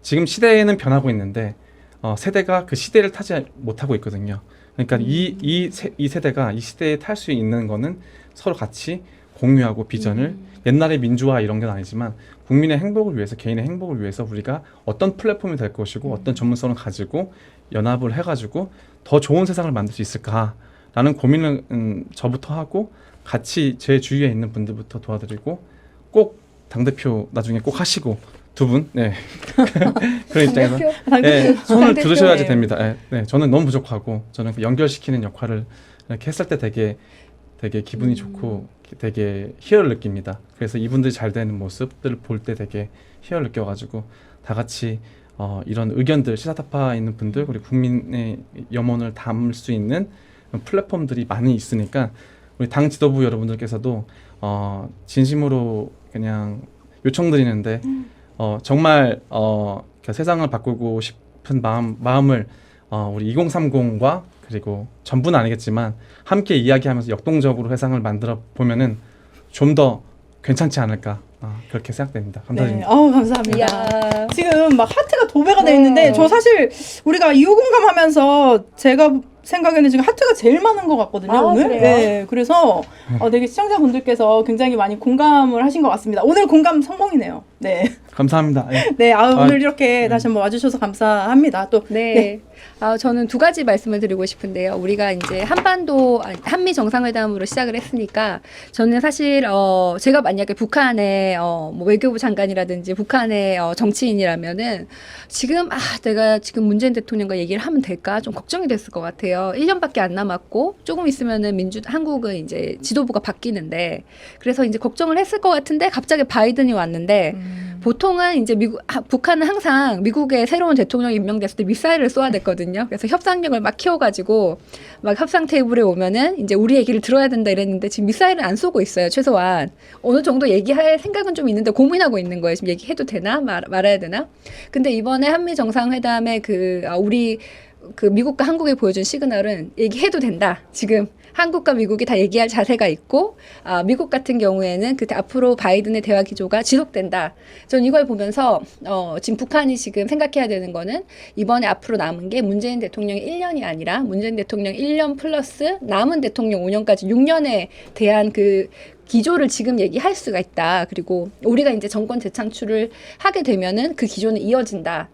지금 시대에는 변하고 있는데 세대가 그 시대를 타지 못하고 있거든요. 그러니까 이 세대가 이 시대에 탈 수 있는 거는 서로 같이 공유하고 비전을 옛날의 민주화 이런 건 아니지만 국민의 행복을 위해서 개인의 행복을 위해서 우리가 어떤 플랫폼이 될 것이고 어떤 전문성을 가지고 연합을 해가지고 더 좋은 세상을 만들 수 있을까라는 고민을 저부터 하고 같이 제 주위에 있는 분들부터 도와드리고 꼭 당대표 나중에 꼭 하시고 두 분 네. 그런 입장에서 네, 손을 들으셔야지 됩니다. 네, 네, 저는 너무 부족하고 저는 그 연결시키는 역할을 이렇게 했을 때 되게 기분이 좋고 되게 희열을 느낍니다. 그래서 이분들이 잘 되는 모습들을 볼 때 되게 희열을 느껴가지고 다 같이 이런 의견들 시사타파에 있는 분들 그리고 국민의 염원을 담을 수 있는 플랫폼들이 많이 있으니까 우리 당 지도부 여러분들께서도 진심으로 그냥 요청드리는데 정말 세상을 바꾸고 싶은 마음을 우리 2030과 그리고 전부는 아니겠지만 함께 이야기하면서 역동적으로 세상을 만들어 보면은 좀 더 괜찮지 않을까 그렇게 생각됩니다. 감사드립니다.
네, 감사합니다.
이야.
지금 막 하트가 도배가 돼 있는데 저 사실 우리가 이호공감하면서 제가 생각에는 지금 하트가 제일 많은 것 같거든요. 오늘.
그래요?
네, 그래서 되게 시청자분들께서 굉장히 많이 공감을 하신 것 같습니다. 오늘 공감 성공이네요. 네.
감사합니다. 네.
네, 오늘 이렇게 다시 한번 와주셔서 감사합니다. 또
네. 저는 두 가지 말씀을 드리고 싶은데요. 우리가 이제 한미 정상회담으로 시작을 했으니까 저는 사실 제가 만약에 북한의 뭐 외교부 장관이라든지 북한의 정치인이라면은 지금 내가 지금 문재인 대통령과 얘기를 하면 될까 좀 걱정이 됐을 것 같아요. 1년밖에 안 남았고 조금 있으면은 한국은 이제 지도부가 바뀌는데 그래서 이제 걱정을 했을 것 같은데 갑자기 바이든이 왔는데 보통은 이제 북한은 항상 미국의 새로운 대통령이 임명됐을 때 미사일을 쏘아댔거든요. 그래서 협상력을 막 키워가지고 막 협상 테이블에 오면은 이제 우리 얘기를 들어야 된다 이랬는데 지금 미사일은 안 쏘고 있어요. 최소한 어느 정도 얘기할 생각은 좀 있는데 고민하고 있는 거예요. 지금 얘기해도 되나 말아야 되나? 근데 이번에 한미 정상회담에 우리 미국과 한국이 보여준 시그널은 얘기해도 된다. 지금 한국과 미국이 다 얘기할 자세가 있고 미국 같은 경우에는 앞으로 바이든의 대화 기조가 지속된다. 저는 이걸 보면서 지금 북한이 지금 생각해야 되는 거는 이번에 앞으로 남은 게 문재인 대통령이 1년이 아니라 문재인 대통령 1년 플러스 남은 대통령 5년까지 6년에 대한 기조를 지금 얘기할 수가 있다. 그리고 우리가 이제 정권 재창출을 하게 되면은 그 기조는 이어진다.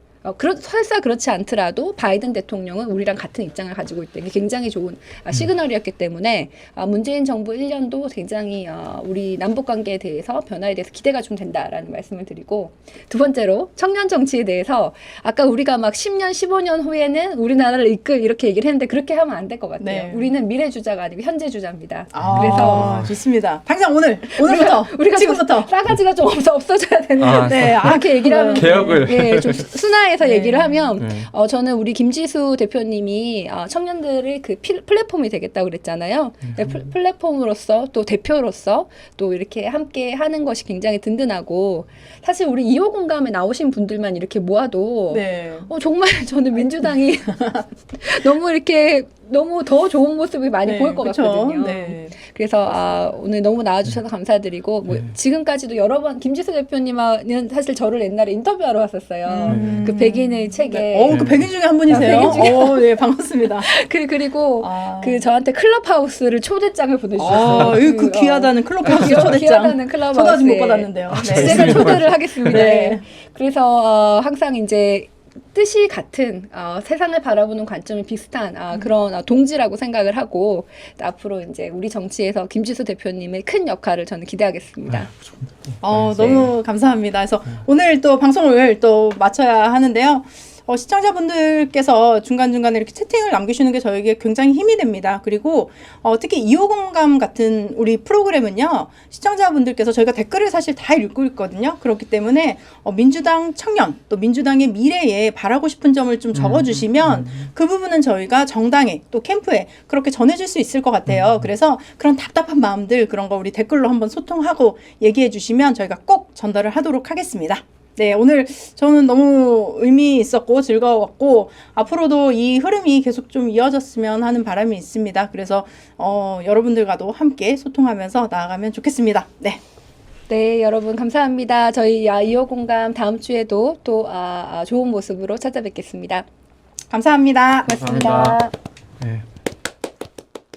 설사 그렇지 않더라도 바이든 대통령은 우리랑 같은 입장을 가지고 있다. 이게 굉장히 좋은 시그널이었기 때문에 문재인 정부 1년도 굉장히 우리 남북관계에 대해서 변화에 대해서 기대가 좀 된다라는 말씀을 드리고 두 번째로 청년 정치에 대해서 아까 우리가 막 10년, 15년 후에는 우리나라를 이끌 이렇게 얘기를 했는데 그렇게 하면 안 될 것 같아요.
네.
우리는 미래 주자가 아니고 현재 주자입니다.
그래서 좋습니다. 당장 오늘부터
우리가
지금부터
싸가지가 좀 없어져야 되는데
네,
그렇게 얘기를 하면
개혁을
예, 좀 순화해서
네.
얘기를 하면
네.
저는 우리 김지수 대표님이 청년들의 플랫폼이 되겠다고 그랬잖아요. 네, 플랫폼으로서 또 대표로서 또 이렇게 함께 하는 것이 굉장히 든든하고 사실 우리 2호 공감에 나오신 분들만 이렇게 모아도
네.
정말 저는 민주당이 너무 더 좋은 모습이 많이 보일 것
그쵸?
같거든요.
네.
그래서 오늘 너무 나와주셔서 감사드리고 지금까지도 여러 번 김지수 대표님은 사실 저를 옛날에 인터뷰하러 왔었어요. 그 백인의 책에
그 백인 중에 한 분이세요?
백인 중에
네, 반갑습니다.
그리고 저한테 클럽하우스를 초대장을 보내주셨어요.
그 귀하다는 클럽하우스 초대장.
귀하다는 클럽하우스에
저도 아직 못 받았는데요. 네.
제가 초대를 하겠습니다.
네.
그래서 항상 이제 뜻이 같은 세상을 바라보는 관점이 비슷한 그런 동지라고 생각을 하고 앞으로 이제 우리 정치에서 김지수 대표님의 큰 역할을 저는 기대하겠습니다.
너무 감사합니다. 그래서 오늘 또 방송을 또 마쳐야 하는데요. 시청자분들께서 중간중간에 이렇게 채팅을 남기시는 게 저에게 굉장히 힘이 됩니다. 그리고 특히 2호 공감 같은 우리 프로그램은요. 시청자분들께서 저희가 댓글을 사실 다 읽고 있거든요. 그렇기 때문에 민주당 청년 또 민주당의 미래에 바라고 싶은 점을 좀 적어주시면 그 부분은 저희가 정당에 또 캠프에 그렇게 전해줄 수 있을 것 같아요. 그래서 그런 답답한 마음들 그런 거 우리 댓글로 한번 소통하고 얘기해 주시면 저희가 꼭 전달을 하도록 하겠습니다. 네, 오늘 저는 너무 의미 있었고 즐거웠고 앞으로도 이 흐름이 계속 좀 이어졌으면 하는 바람이 있습니다. 그래서 여러분들과도 함께 소통하면서 나아가면 좋겠습니다. 네.
네, 여러분 감사합니다. 저희 2호 공감 다음 주에도 또 좋은 모습으로 찾아뵙겠습니다.
감사합니다.
고맙습니다.
네.